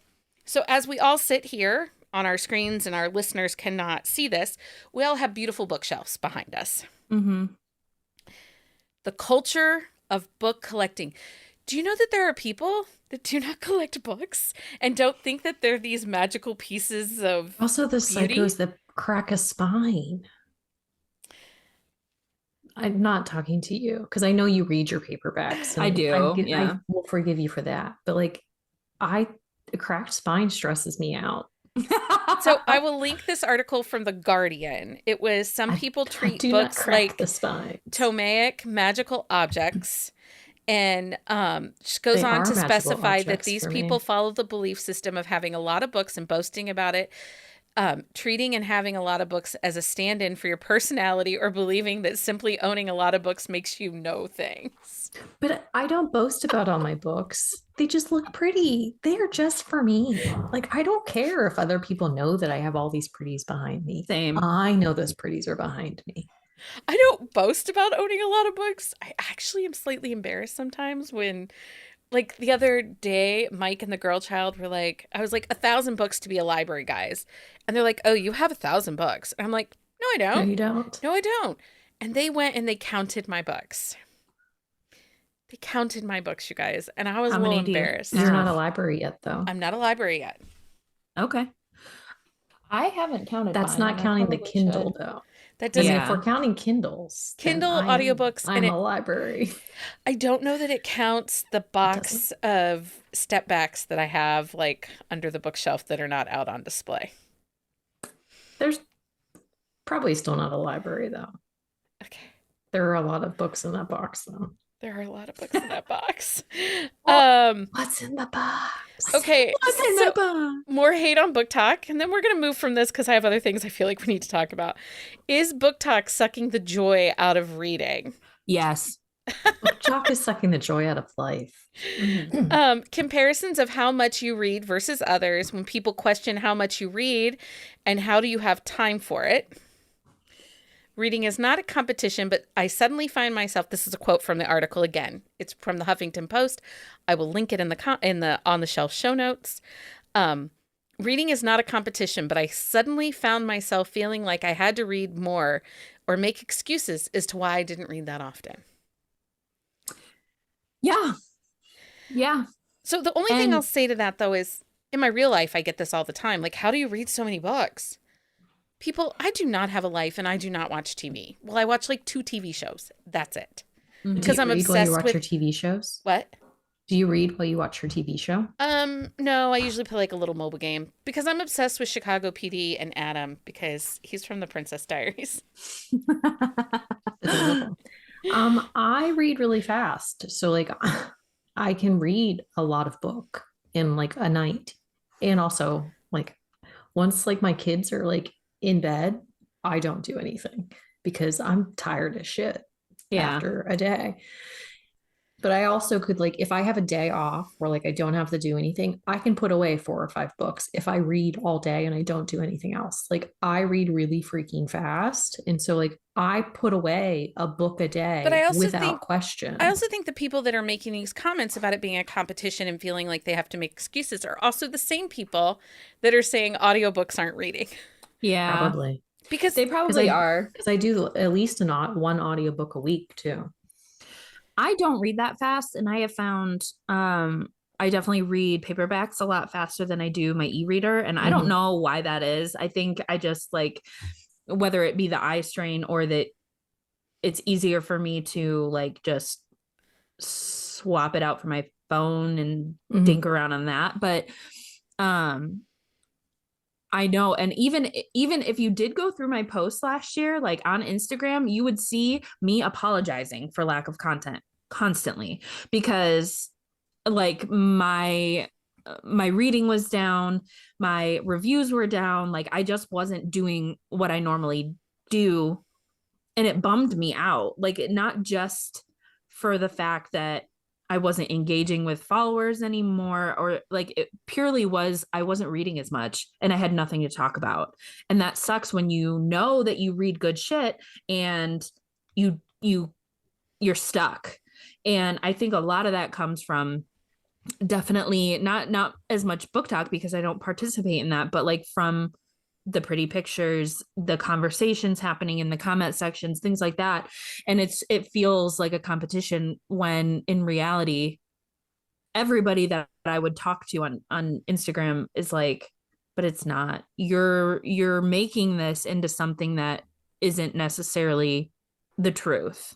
So as we all sit here on our screens and our listeners cannot see this, we all have beautiful bookshelves behind us. Mm-hmm. The culture of book collecting. Do you know that there are people that do not collect books and don't think that they're these magical pieces of also the beauty? psychos that crack a spine? I'm not talking to you because I know you read your paperbacks. I do. I will forgive you for that. But like, a cracked spine stresses me out. So I will link this article from The Guardian. It was some people treat books like tomaic magical objects. And she goes on to specify that these people follow the belief system of having a lot of books and boasting about it, treating and having a lot of books as a stand-in for your personality, or believing that simply owning a lot of books makes you know things. But I don't boast about all my books. They just look pretty. They are just for me. Like, I don't care if other people know that I have all these pretties behind me. Same. I know those pretties are behind me. I don't boast about owning a lot of books. I actually am slightly embarrassed sometimes when, like the other day, Mike and the girl child were like, I was like, 1,000 books to be a library, guys. And they're like, oh, you have 1,000 books. And I'm like, no, I don't. No, you don't. No, I don't. And they went and they counted my books. They counted my books, you guys. And I was a little embarrassed. You're not a library yet, though. I'm not a library yet. Okay. I haven't counted. That's not counting the Kindle, though. That doesn't. If we're counting Kindles, audiobooks, I'm a library. I don't know that it counts the box of step backs that I have like under the bookshelf that are not out on display. There's probably still not a library, though. Okay. There are a lot of books in that box, though. There are a lot of books in that box. What's in the box? Okay. More hate on Book Talk, and then we're going to move from this because I have other things I feel like we need to talk about. Is Book Talk sucking the joy out of reading? Yes. Book Talk is sucking the joy out of life. Mm-hmm. Comparisons of how much you read versus others. When people question how much you read and how do you have time for it. Reading is not a competition, but I suddenly find myself, this is a quote from the article again. It's from the Huffington Post. I will link it in the on the shelf show notes. Reading is not a competition, but I suddenly found myself feeling like I had to read more or make excuses as to why I didn't read that often. Yeah. Yeah. So the only thing I'll say to that, though, is in my real life, I get this all the time. Like, how do you read so many books? People, I do not have a life and I do not watch TV. Well, I watch like 2 TV shows. That's it. Because I'm obsessed with... Do you watch your TV shows? What? Do you read while you watch your TV show? No, I usually play like a little mobile game because I'm obsessed with Chicago PD and Adam because he's from the Princess Diaries. I read really fast. So like I can read a lot of book in like a night. And also like once like my kids are like in bed, I don't do anything because I'm tired as shit after a day. But I also could like, if I have a day off where like I don't have to do anything, I can put away 4 or 5 books if I read all day and I don't do anything else. Like I read really freaking fast. And so like I put away a book a But day without question. I also think the people that are making these comments about it being a competition and feeling like they have to make excuses are also the same people that are saying audiobooks aren't reading. Yeah. Probably. Because they probably are. Because I do at least one audiobook a week too. I don't read that fast, and I have found I definitely read paperbacks a lot faster than I do my e-reader, and I don't know why that is. I think I just like, whether it be the eye strain or that it's easier for me to like just swap it out for my phone and dink around on that. But I know. And even if you did go through my posts last year, like on Instagram, you would see me apologizing for lack of content constantly, because like my reading was down, my reviews were down, like I just wasn't doing what I normally do. And it bummed me out. Like, not just for the fact that I wasn't engaging with followers anymore, or like it purely was I wasn't reading as much and I had nothing to talk about. And that sucks when you know that you read good shit and you're stuck. And I think a lot of that comes from definitely not as much book talk, because I don't participate in that, but like from the pretty pictures, the conversations happening in the comment sections, things like that. And it feels like a competition when in reality, everybody that I would talk to on Instagram is like, but it's not. You're making this into something that isn't necessarily the truth.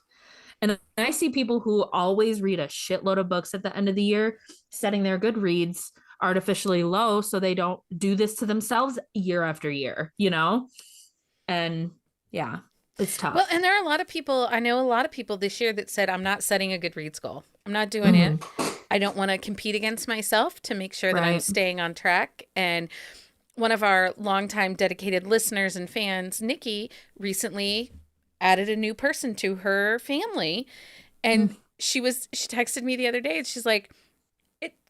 And I see people who always read a shitload of books at the end of the year, setting their Goodreads artificially low so they don't do this to themselves year after year, you know? And yeah, it's tough. Well, and there are a lot of people, I know a lot of people this year that said, I'm not setting a Goodreads goal. I'm not doing it. I don't want to compete against myself to make sure that I'm staying on track. And one of our longtime dedicated listeners and fans, Nikki, recently added a new person to her family. And she texted me the other day and she's like,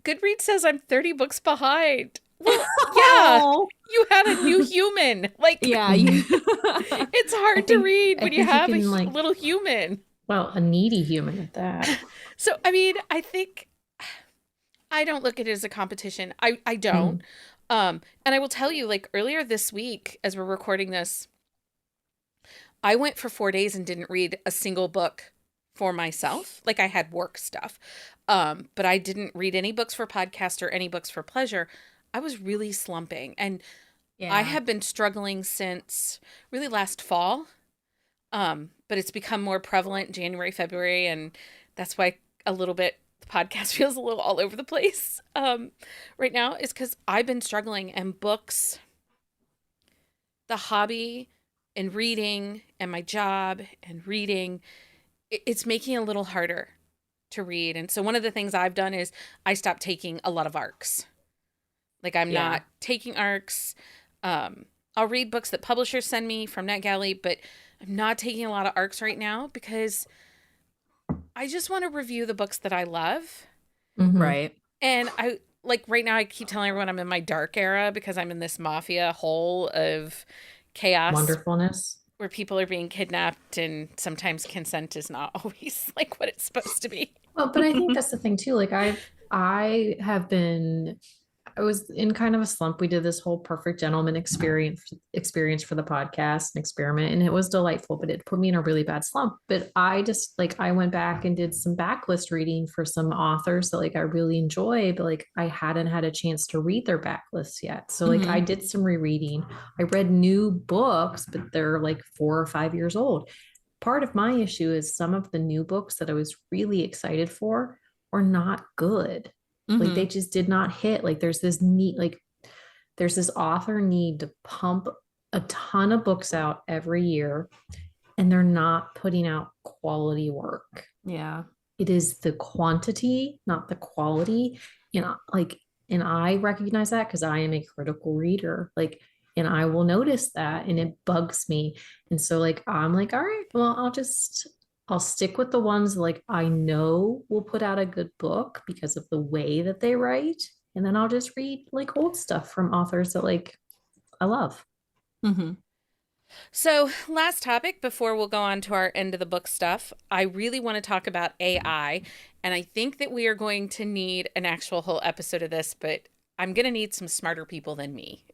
Goodreads says I'm 30 books behind. Well, yeah, you had a new human. Like, yeah, it's hard to read when you have a little human. Well, a needy human at that. So, I mean, I think I don't look at it as a competition. I don't. And I will tell you, like earlier this week, as we're recording this, I went for 4 days and didn't read a single book for myself. Like I had work stuff. But I didn't read any books for podcast or any books for pleasure. I was really slumping. And I have been struggling since really last fall. But it's become more prevalent in January, February. And that's why a little bit the podcast feels a little all over the place right now, is because I've been struggling, and books, the hobby and reading and my job and reading, it's making it a little harder to read. And so one of the things I've done is I stopped taking a lot of ARCs. Like I'm not taking ARCs. I'll read books that publishers send me from NetGalley, but I'm not taking a lot of ARCs right now because I just want to review the books that I love. Right. And I like right now I keep telling everyone I'm in my dark era because I'm in this mafia hole of chaos. Wonderfulness. Where people are being kidnapped and sometimes consent is not always like what it's supposed to be. Well, but I think that's the thing too. Like I was in kind of a slump. We did this whole perfect gentleman experience for the podcast and experiment, and it was delightful, but it put me in a really bad slump. But I just I went back and did some backlist reading for some authors that I really enjoy, but I hadn't had a chance to read their backlists yet. So I did some rereading. I read new books, but they're 4 or 5 years old. Part of my issue is some of the new books that I was really excited for were not good. They just did not hit. There's this need, there's this author need to pump a ton of books out every year, and they're not putting out quality work. Yeah. It is the quantity, not the quality. And I recognize that because I am a critical reader. And I will notice that, and it bugs me. And so I'm all right, well, I'll just I'll stick with the ones like I know will put out a good book because of the way that they write. And then I'll just read like old stuff from authors that like I love. Mm-hmm. So, last topic before we'll go on to our end of the book stuff. I really want to talk about AI, and I think that we are going to need an actual whole episode of this, but I'm going to need some smarter people than me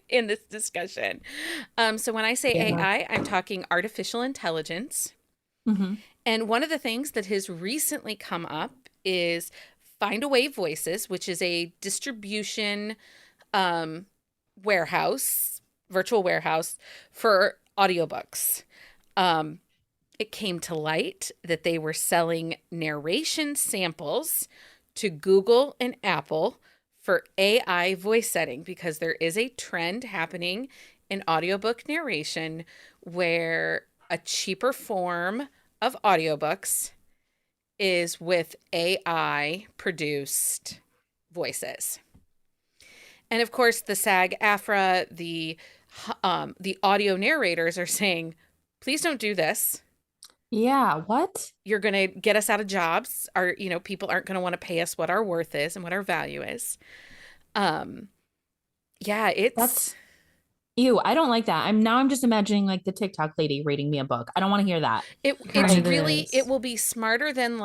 in this discussion. So, when I say Yeah. AI, I'm talking artificial intelligence. Mm-hmm. And one of the things that has recently come up is Find Away Voices, which is a distribution warehouse, virtual warehouse for audiobooks. It came to light that they were selling narration samples to Google and Apple for AI voice setting because there is a trend happening in audiobook narration where a cheaper form of audiobooks is with AI produced voices. And of course, the SAG-AFTRA, the audio narrators are saying, please don't do this. Yeah. What? You're going to get us out of jobs. People aren't going to want to pay us what our worth is and what our value is. Yeah, That's ew. I don't like that. I'm just imagining like the TikTok lady reading me a book. I don't want to hear that. it's Kind really, is. it will be smarter than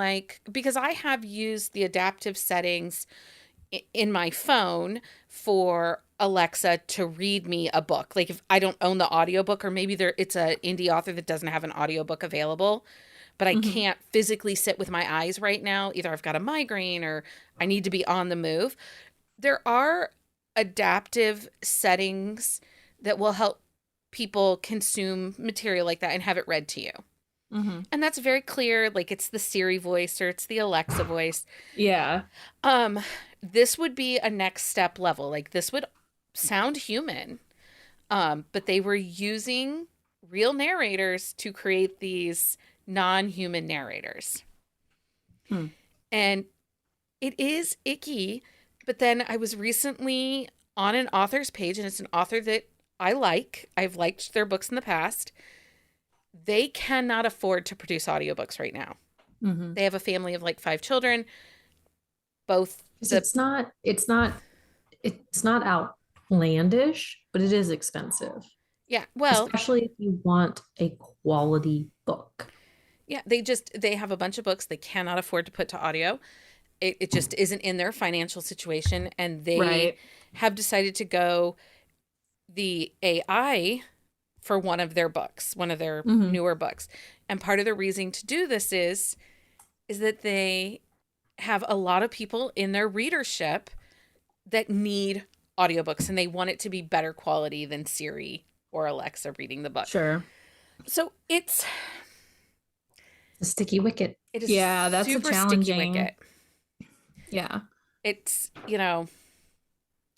because I have used the adaptive settings in my phone for Alexa to read me a book. Like if I don't own the audiobook, or maybe it's a indie author that doesn't have an audiobook available, but I Mm-hmm. can't physically sit with my eyes right now. Either I've got a migraine or I need to be on the move. There are adaptive settings that will help people consume material like that and have it read to you. Mm-hmm. And that's very clear, like it's the Siri voice or it's the Alexa voice. Yeah. Um, this would be a next step level. Like this would sound human. But they were using real narrators to create these non-human narrators. Hmm. And it is icky. But then I was recently on an author's page, and it's an author that I like. I've liked their books in the past. They cannot afford to produce audiobooks right now. Mm-hmm. They have a family of like 5 children. Both 'Cause the it's not outlandish, but it is expensive. yeah, well, Especially if you want a quality book. yeah, they have a bunch of books they cannot afford to put to audio. It just isn't in their financial situation, and they Right. have decided to go the AI for one of their books, one of their Mm-hmm. newer books. And part of the reason to do this is that they have a lot of people in their readership that need audiobooks, and they want it to be better quality than Siri or Alexa reading the book. Sure. So it's The sticky wicket. it is Yeah, that's a super sticky challenging- wicket. Yeah. It's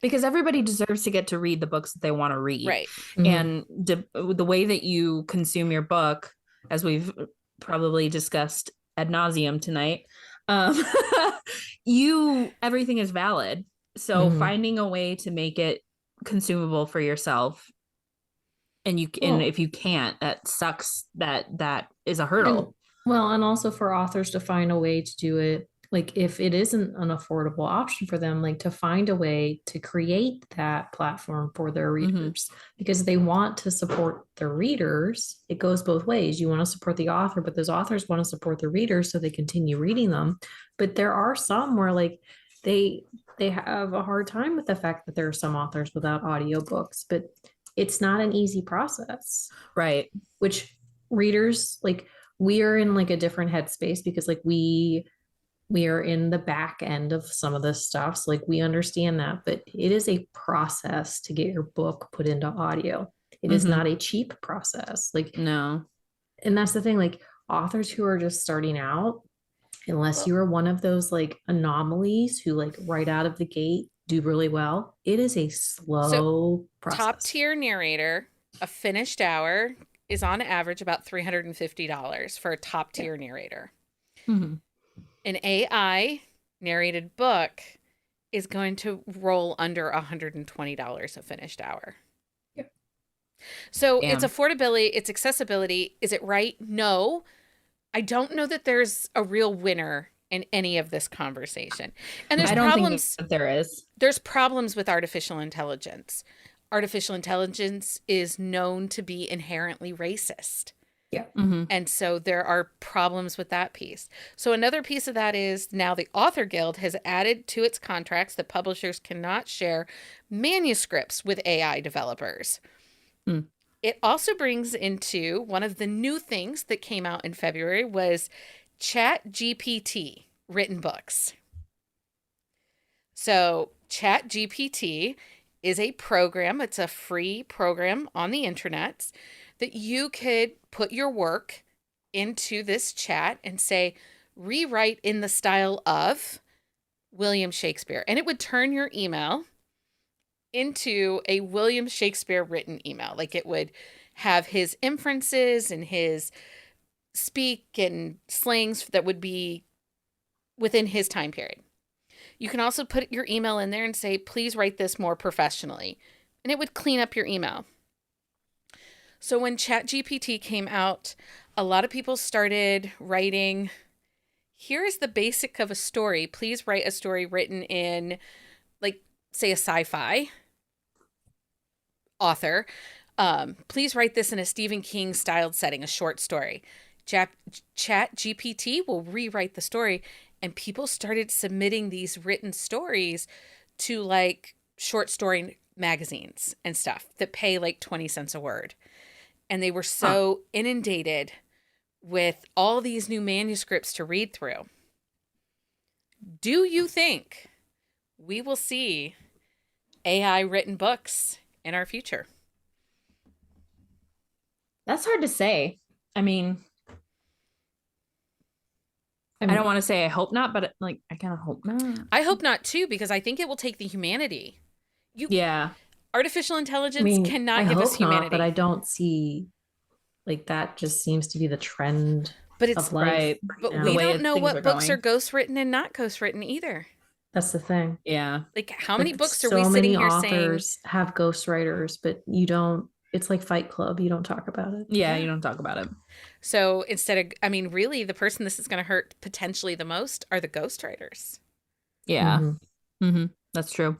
Because everybody deserves to get to read the books that they want to read. right. Mhm. And the way that you consume your book, as we've probably discussed ad nauseum tonight, um, everything is valid. So Mhm. finding a way to make it consumable for yourself, and Well- if you can't, that sucks. That is a hurdle. And also for authors to find a way to do it, like if it isn't an affordable option for them, like to find a way to create that platform for their readers because they want to support their readers. It goes both ways. You want to support the author, but those authors want to support the readers so they continue reading them. But there are some where like they have a hard time with the fact that there are some authors without audiobooks, but it's not an easy process. Right. Which readers like we are in like a different headspace because like we are in the back end of some of this stuff. So like we understand that, but it is a process to get your book put into audio. It is not a cheap process. Like No. and that's the thing, like authors who are just starting out, unless you are one of those like anomalies who like right out of the gate do really well, it is a slow process. Top tier narrator, a finished hour is on average about $350 for a top tier narrator. Mm-hmm. An AI narrated book is going to roll under $120 a finished hour. Yeah. So Damn. it's affordability, it's accessibility. Is it right? No. I don't know that there's a real winner in any of this conversation. And there's I don't problems. think that there is. There's problems with artificial intelligence. Artificial intelligence is known to be inherently racist. Yeah. Mm-hmm. And so there are problems with that piece. So another piece of that is now the Author Guild has added to its contracts that publishers cannot share manuscripts with AI developers. Mm. It also brings into one of the new things that came out in February was ChatGPT written books. So ChatGPT is a program. It's a free program on the internet that you could put your work into this chat and say, rewrite in the style of William Shakespeare. And it would turn your email into a William Shakespeare written email. Like it would have his inferences and his speak and slangs that would be within his time period. You can also put your email in there and say, please write this more professionally. And it would clean up your email. So when ChatGPT came out, a lot of people started writing, here is the basic of a story. Please write a story written in, like, say, a sci-fi author. Please write this in a Stephen King styled setting, a short story. ChatGPT will rewrite the story, and people started submitting these written stories to like short story magazines and stuff that pay like 20 cents a word. And they were so inundated with all these new manuscripts to read through. Do you think we will see AI written books in our future? That's hard to say. I mean, I don't want to say I hope not, but like I kind of hope not. I hope not too, because I think it will take the humanity. Yeah. Artificial intelligence cannot give us humanity. Not, but I don't see, like, that just seems to be the trend of life. Right. But we don't know what books are ghostwritten and not ghostwritten either. That's the thing. Yeah. Like, how many books are we sitting here saying? So many authors have ghostwriters, but you don't. It's like Fight Club. You don't talk about it. Yeah, you don't talk about it. So instead of, I mean, really, the person this is going to hurt potentially the most are the ghostwriters. Yeah. Mm-hmm. Mm-hmm. That's true.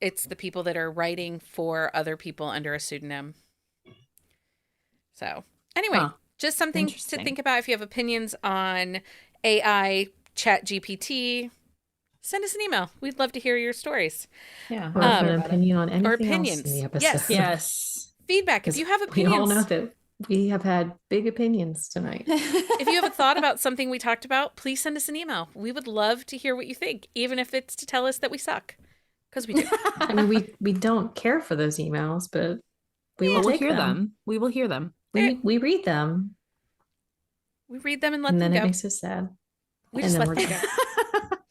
It's the people that are writing for other people under a pseudonym. So anyway, just something to think about. If you have opinions on AI, ChatGPT, send us an email. We'd love to hear your stories. Yeah, or an opinion on anything or opinions. Else in the episode. Yes. Feedback. If you have opinions. We all know that we have had big opinions tonight. If you have a thought about something we talked about, please send us an email. We would love to hear what you think, even if it's to tell us that we suck. Because we do. I mean, we don't care for those emails, but we will hear them. We will hear them. We read them. We read them and let them go. And then go. it makes us sad. We just let them go.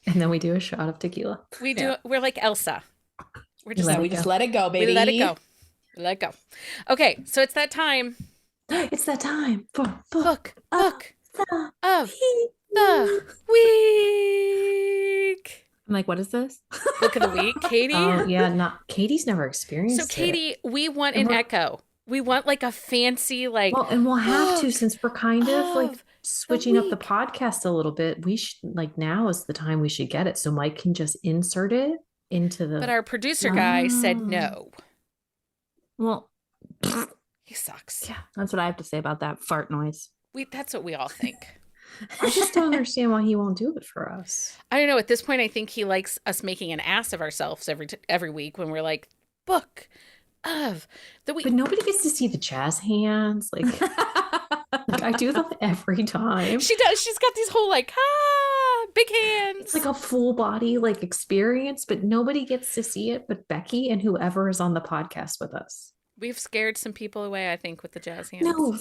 And then we do a shot of tequila. We do. We're like Elsa. We just let it go, baby. We let it go. We let it go. Okay, so it's that time. It's that time for book of the week. I'm like, what is this? Book of the week, Katie? Oh, yeah, Katie's never experienced So, Katie, we want an echo. We want like a fancy, like. Well, and we'll have to, since we're kind of like switching up the podcast a little bit. We should, like, now is the time we should get it. So Mike can just insert it into the. But our producer guy said no. Well, he sucks. Yeah, that's what I have to say about that fart noise. That's what we all think. I just don't understand why he won't do it for us. I don't know. At this point, I think he likes us making an ass of ourselves every week when we're like, book of the week. But nobody gets to see the jazz hands. Like I do them every time. She does. She's got these whole like, big hands. It's like a full body like experience, but nobody gets to see it but Becky and whoever is on the podcast with us. We've scared some people away, I think, with the jazz hands. No,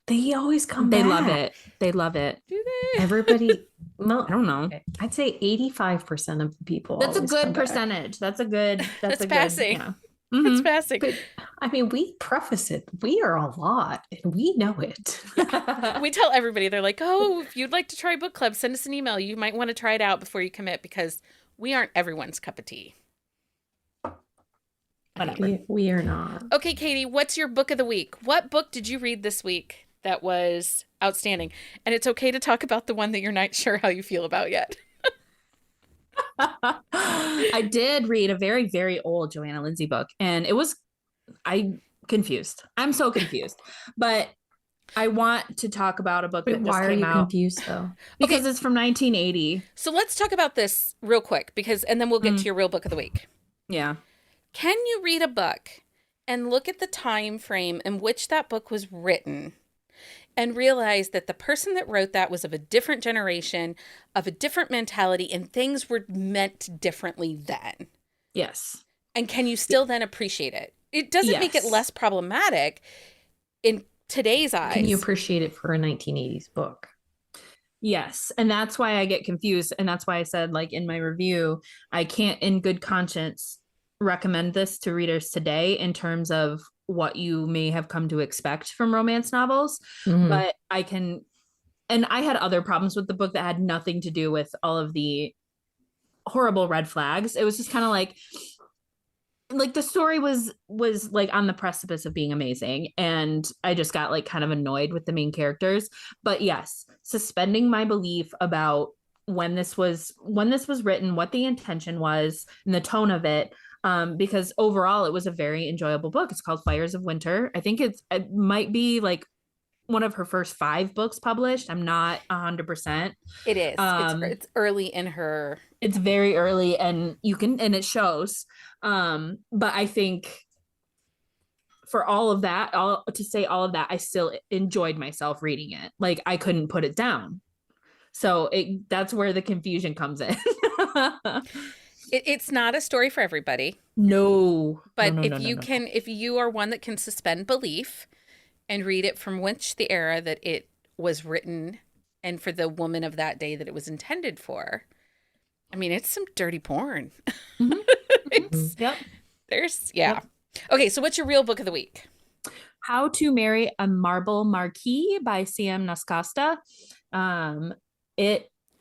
they always come back. They love it. They love it. Do they? Everybody, no, I don't know. I'd say 85% of the people. That's a good percentage. That's a good. That's a passing. Good, yeah. Mm-hmm. It's passing. But, I mean, we preface it. We are a lot, and we know it. We tell everybody. They're like, "Oh, if you'd like to try book club, send us an email. You might want to try it out before you commit because we aren't everyone's cup of tea." Whatever. We are not. Okay, Katie, what's your book of the week? What book did you read this week that was outstanding. And it's okay to talk about the one that you're not sure how you feel about yet. I did read a very, very old Joanna Lindsey book, and I'm confused. I'm so confused. But I want to talk about a book that just came out. Why are you confused, though? Because it's from 1980. So let's talk about this real quick, and then we'll get to your real book of the week. Yeah. Can you read a book and look at the time frame in which that book was written and realize that the person that wrote that was of a different generation, of a different mentality, and things were meant differently then? Yes. And can you still then appreciate it? It doesn't make it less problematic in today's eyes. Can you appreciate it for a 1980s book? Yes. And that's why I get confused. And that's why I said, like, in my review, I can't in good conscience recommend this to readers today in terms of what you may have come to expect from romance novels. But I can, and I had other problems with the book that had nothing to do with all of the horrible red flags. It was just kind of like the story was like on the precipice of being amazing, and I just got like kind of annoyed with the main characters. But yes, suspending my belief about when this was written, what the intention was, and the tone of it, because overall it was a very enjoyable book. It's called Fires of Winter. I think it might be like one of her first 5 books published. I'm not 100%. It is. It's early in her. It's very early, and it shows. But I think for all of that, I still enjoyed myself reading it. Like, I couldn't put it down. So that's where the confusion comes in. It's not a story for everybody. No. But if you are one that can suspend belief and read it from which the era that it was written and for the woman of that day that it was intended for, I mean, it's some dirty porn. Yep. Okay, so what's your real book of the week? How to Marry a Marble Marquis by C.M. Nascosta.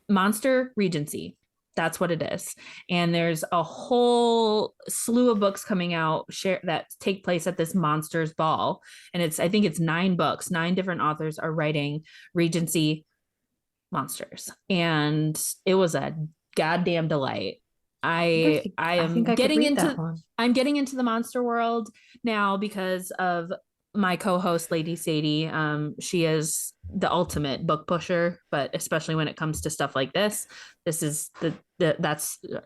Monster Regency. That's what it is. And there's a whole slew of books coming out that take place at this monsters ball. And I think it's 9 books. 9 different authors are writing Regency monsters. And it was a goddamn delight. I'm getting into the monster world now because of my co-host, Lady Sadie. She is the ultimate book pusher, but especially when it comes to stuff like this is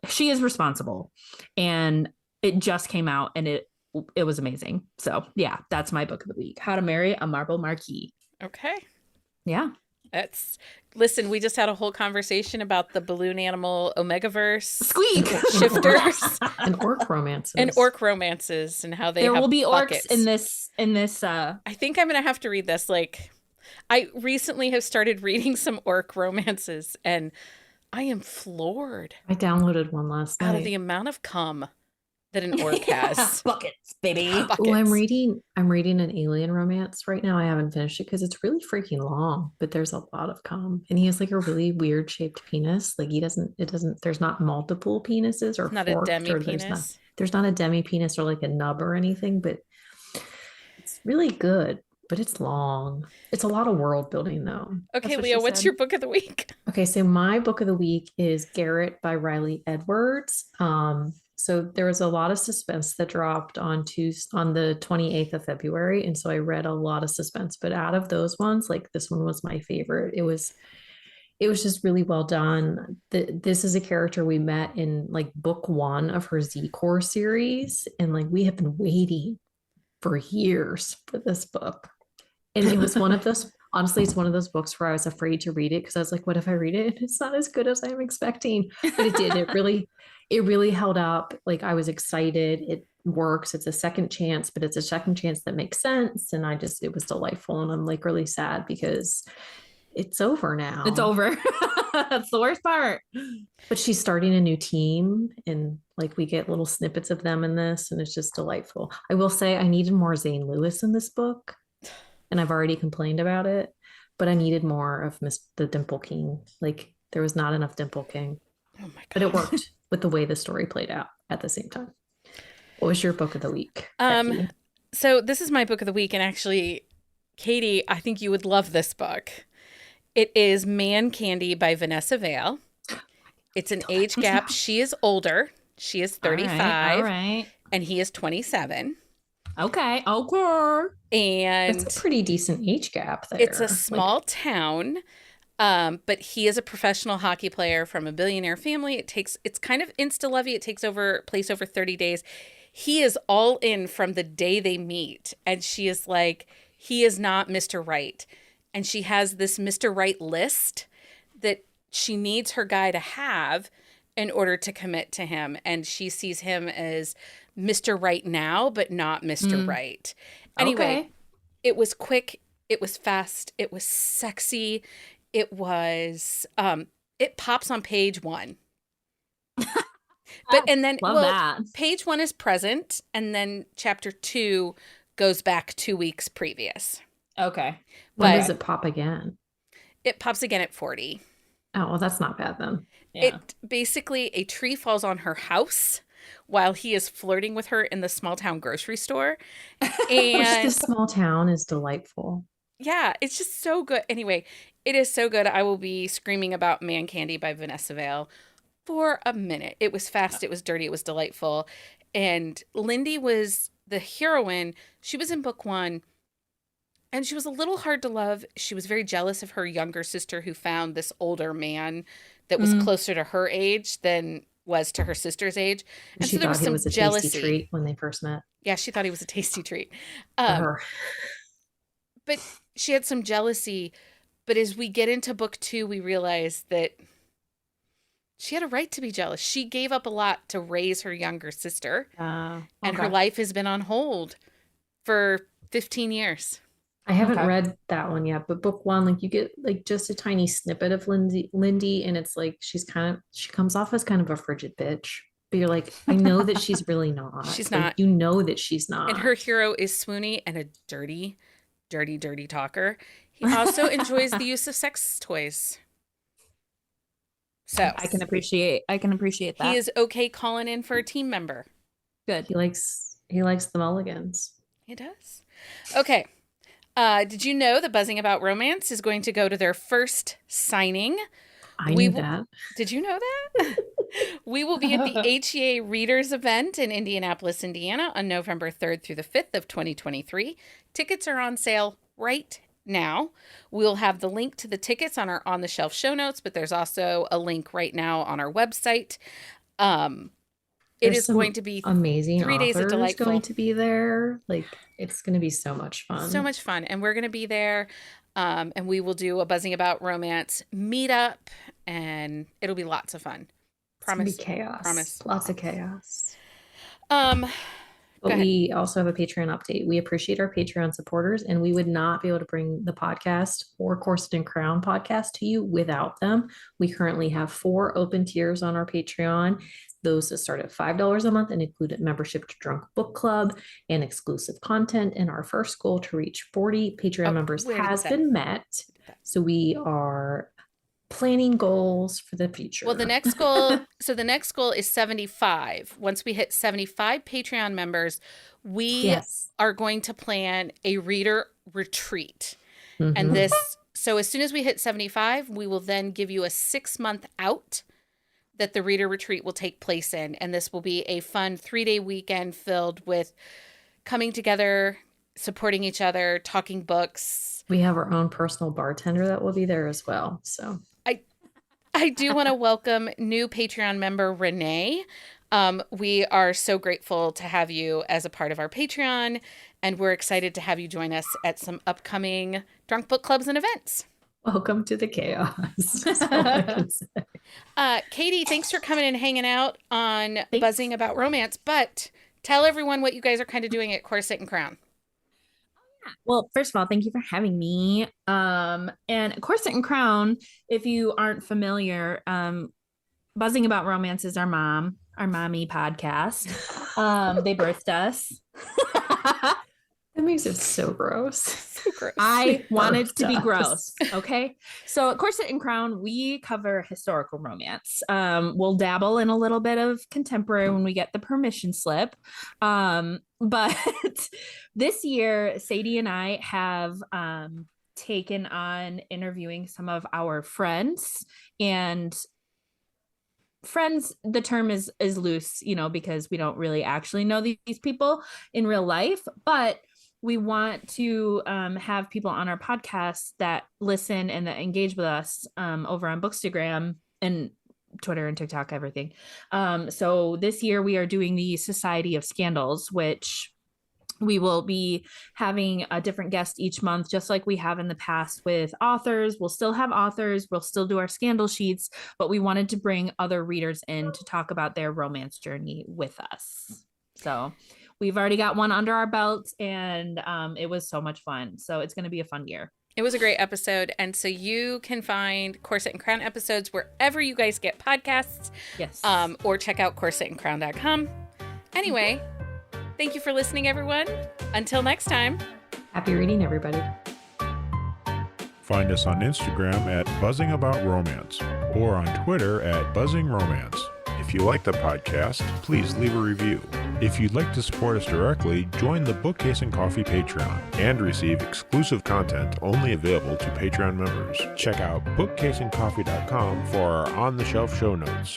she is responsible. And it just came out, and it was amazing. So yeah, that's my book of the week. How to Marry a Marble Marquis. Okay. Yeah. Listen, we just had a whole conversation about the balloon animal Omegaverse squeak shifters and orc romances and how they there have will be buckets. orcs in this I think I'm gonna have to read this. Like, I recently have started reading some orc romances, and I am floored. I downloaded one last night. Out of the amount of cum that an orc has. Buckets, baby. Buckets. Well, I'm reading an alien romance right now. I haven't finished it because it's really freaking long, but there's a lot of cum, and he has like a really weird shaped penis. Like there's not multiple penises or not a demi penis. There's not a demi penis or like a nub or anything, but it's really good. But it's long. It's a lot of world building, though. Okay, Leah, what's your book of the week? Okay, so my book of the week is Garrett by Riley Edwards. So there was a lot of suspense that dropped on the 28th of February. And so I read a lot of suspense, but out of those ones, like this one was my favorite. It was just really well done. This is a character we met in like book 1 of her Z Core series. And like, we have been waiting for years for this book. And it was one of those, honestly, it's one of those books where I was afraid to read it because I was like, what if I read it and it's not as good as I'm expecting? But it did. It really held up. Like, I was excited. It works. It's a second chance, but it's a second chance that makes sense. And it was delightful. And I'm like really sad because it's over now. It's over. That's the worst part. But she's starting a new team, and like we get little snippets of them in this, and it's just delightful. I will say I needed more Zane Lewis in this book, and I've already complained about it, but I needed more of the Dimple King. Like, there was not enough Dimple King. Oh my God. But it worked with the way the story played out at the same time. What was your book of the week, Becky? So this is my book of the week, and actually Katie, I think you would love this book. It is Man Candy by Vanessa Vale. It's an age gap. She is older. She is 35. All right. And he is 27. Okay. And it's a pretty decent age gap there. It's a small town. But he is a professional hockey player from a billionaire family. It's kind of insta-lovey. It takes place over 30 days. He is all in from the day they meet. And she is like, he is not Mr. Right. And she has this Mr. Right list that she needs her guy to have in order to commit to him. And she sees him as Mr. Right now, but not Mr. Right. Anyway, It was quick. It was fast. It was sexy. It was, it pops on page 1. Page 1 is present, and then chapter 2 goes back 2 weeks previous. Okay. When does it pop again? It pops again at 40. Oh, well, that's not bad then. Yeah. It basically, a tree falls on her house while he is flirting with her in the small town grocery store. And the small town is delightful. Yeah, it's just so good. Anyway, it is so good. I will be screaming about Man Candy by Vanessa Vale for a minute. It was fast. It was dirty. It was delightful. And Lindy was the heroine. She was in book 1. And she was a little hard to love. She was very jealous of her younger sister who found this older man that was closer to her age than was to her sister's age. And she so there was some jealousy. Tasty treat when they first met. Yeah, she thought he was a tasty treat. For her. But she had some jealousy. But as we get into book 2, we realize that she had a right to be jealous. She gave up a lot to raise her younger sister. And her life has been on hold for 15 years. I haven't read that one yet, but book 1, like you get like just a tiny snippet of Lindy, and it's like she comes off as kind of a frigid bitch. But you're like, I know that she's really not. She's like, not. You know that she's not. And her hero is swoony and a dirty, dirty, dirty talker. He also enjoys the use of sex toys. So I can appreciate that. He is okay calling in for a team member. Good. He likes the mulligans. He does. Okay. Did you know that Buzzing About Romance is going to go to their first signing? I knew that. Did you know that? We will be at the HEA Readers event in Indianapolis, Indiana on November 3rd through the 5th of 2023. Tickets are on sale right now. We'll have the link to the tickets on our On the Shelf show notes, but there's also a link right now on our website. It is going to be amazing. 3 days of delightful. Going to be there. Like, it's going to be so much fun. So much fun. And we're going to be there. And we will do a Buzzing About Romance meetup, and it'll be lots of fun. Promise. It's gonna be chaos. Promise. Lots of chaos. But we also have a Patreon update. We appreciate our Patreon supporters, and we would not be able to bring the podcast or Corset and Crown podcast to you without them. We currently have 4 open tiers on our Patreon. Those that start at $5 a month and include membership to Drunk Book Club and exclusive content. And our first goal to reach 40 Patreon members has been met. So we are planning goals for the future. Well, the next goal is 75. Once we hit 75 Patreon members, we are going to plan a reader retreat. And so as soon as we hit 75, we will then give you a 6-month out that the reader retreat will take place in. And this will be a fun 3-day weekend filled with coming together, supporting each other, talking books. We have our own personal bartender that will be there as well. So I do want to welcome new Patreon member Renee. We are so grateful to have you as a part of our Patreon, and we're excited to have you join us at some upcoming Drunk Book Clubs and events. Welcome to the chaos. That's all I can say. Katie, thanks for coming and hanging out on Buzzing About Romance, but tell everyone what you guys are kind of doing at Corset and Crown. Well, first of all, thank you for having me. And Corset and Crown, if you aren't familiar, Buzzing About Romance is our mommy podcast. They birthed us. That makes it so gross. So gross. I wanted to be Us. gross. Okay. So at Corset and Crown, we cover historical romance. We'll dabble in a little bit of contemporary when we get the permission slip. But this year, Sadie and I have taken on interviewing some of our friends, and friends, the term is loose, because we don't really actually know these people in real life, but we want to have people on our podcast that listen and that engage with us over on Bookstagram and Twitter and TikTok, everything. So this year we are doing the Society of Scandals, which we will be having a different guest each month, just like we have in the past with authors. We'll still have authors. We'll still do our scandal sheets, but we wanted to bring other readers in to talk about their romance journey with us. So we've already got one under our belt, and it was so much fun. So it's going to be a fun year. It was a great episode. And so you can find Corset and Crown episodes wherever you guys get podcasts. Yes. Or check out corsetandcrown.com. Anyway, thank you for listening, everyone. Until next time. Happy reading, everybody. Find us on Instagram at Buzzing About Romance or on Twitter at Buzzing Romance. If you like the podcast, please leave a review. If you'd like to support us directly, join the Bookcase and Coffee Patreon and receive exclusive content only available to Patreon members. Check out bookcaseandcoffee.com for our on-the-shelf show notes.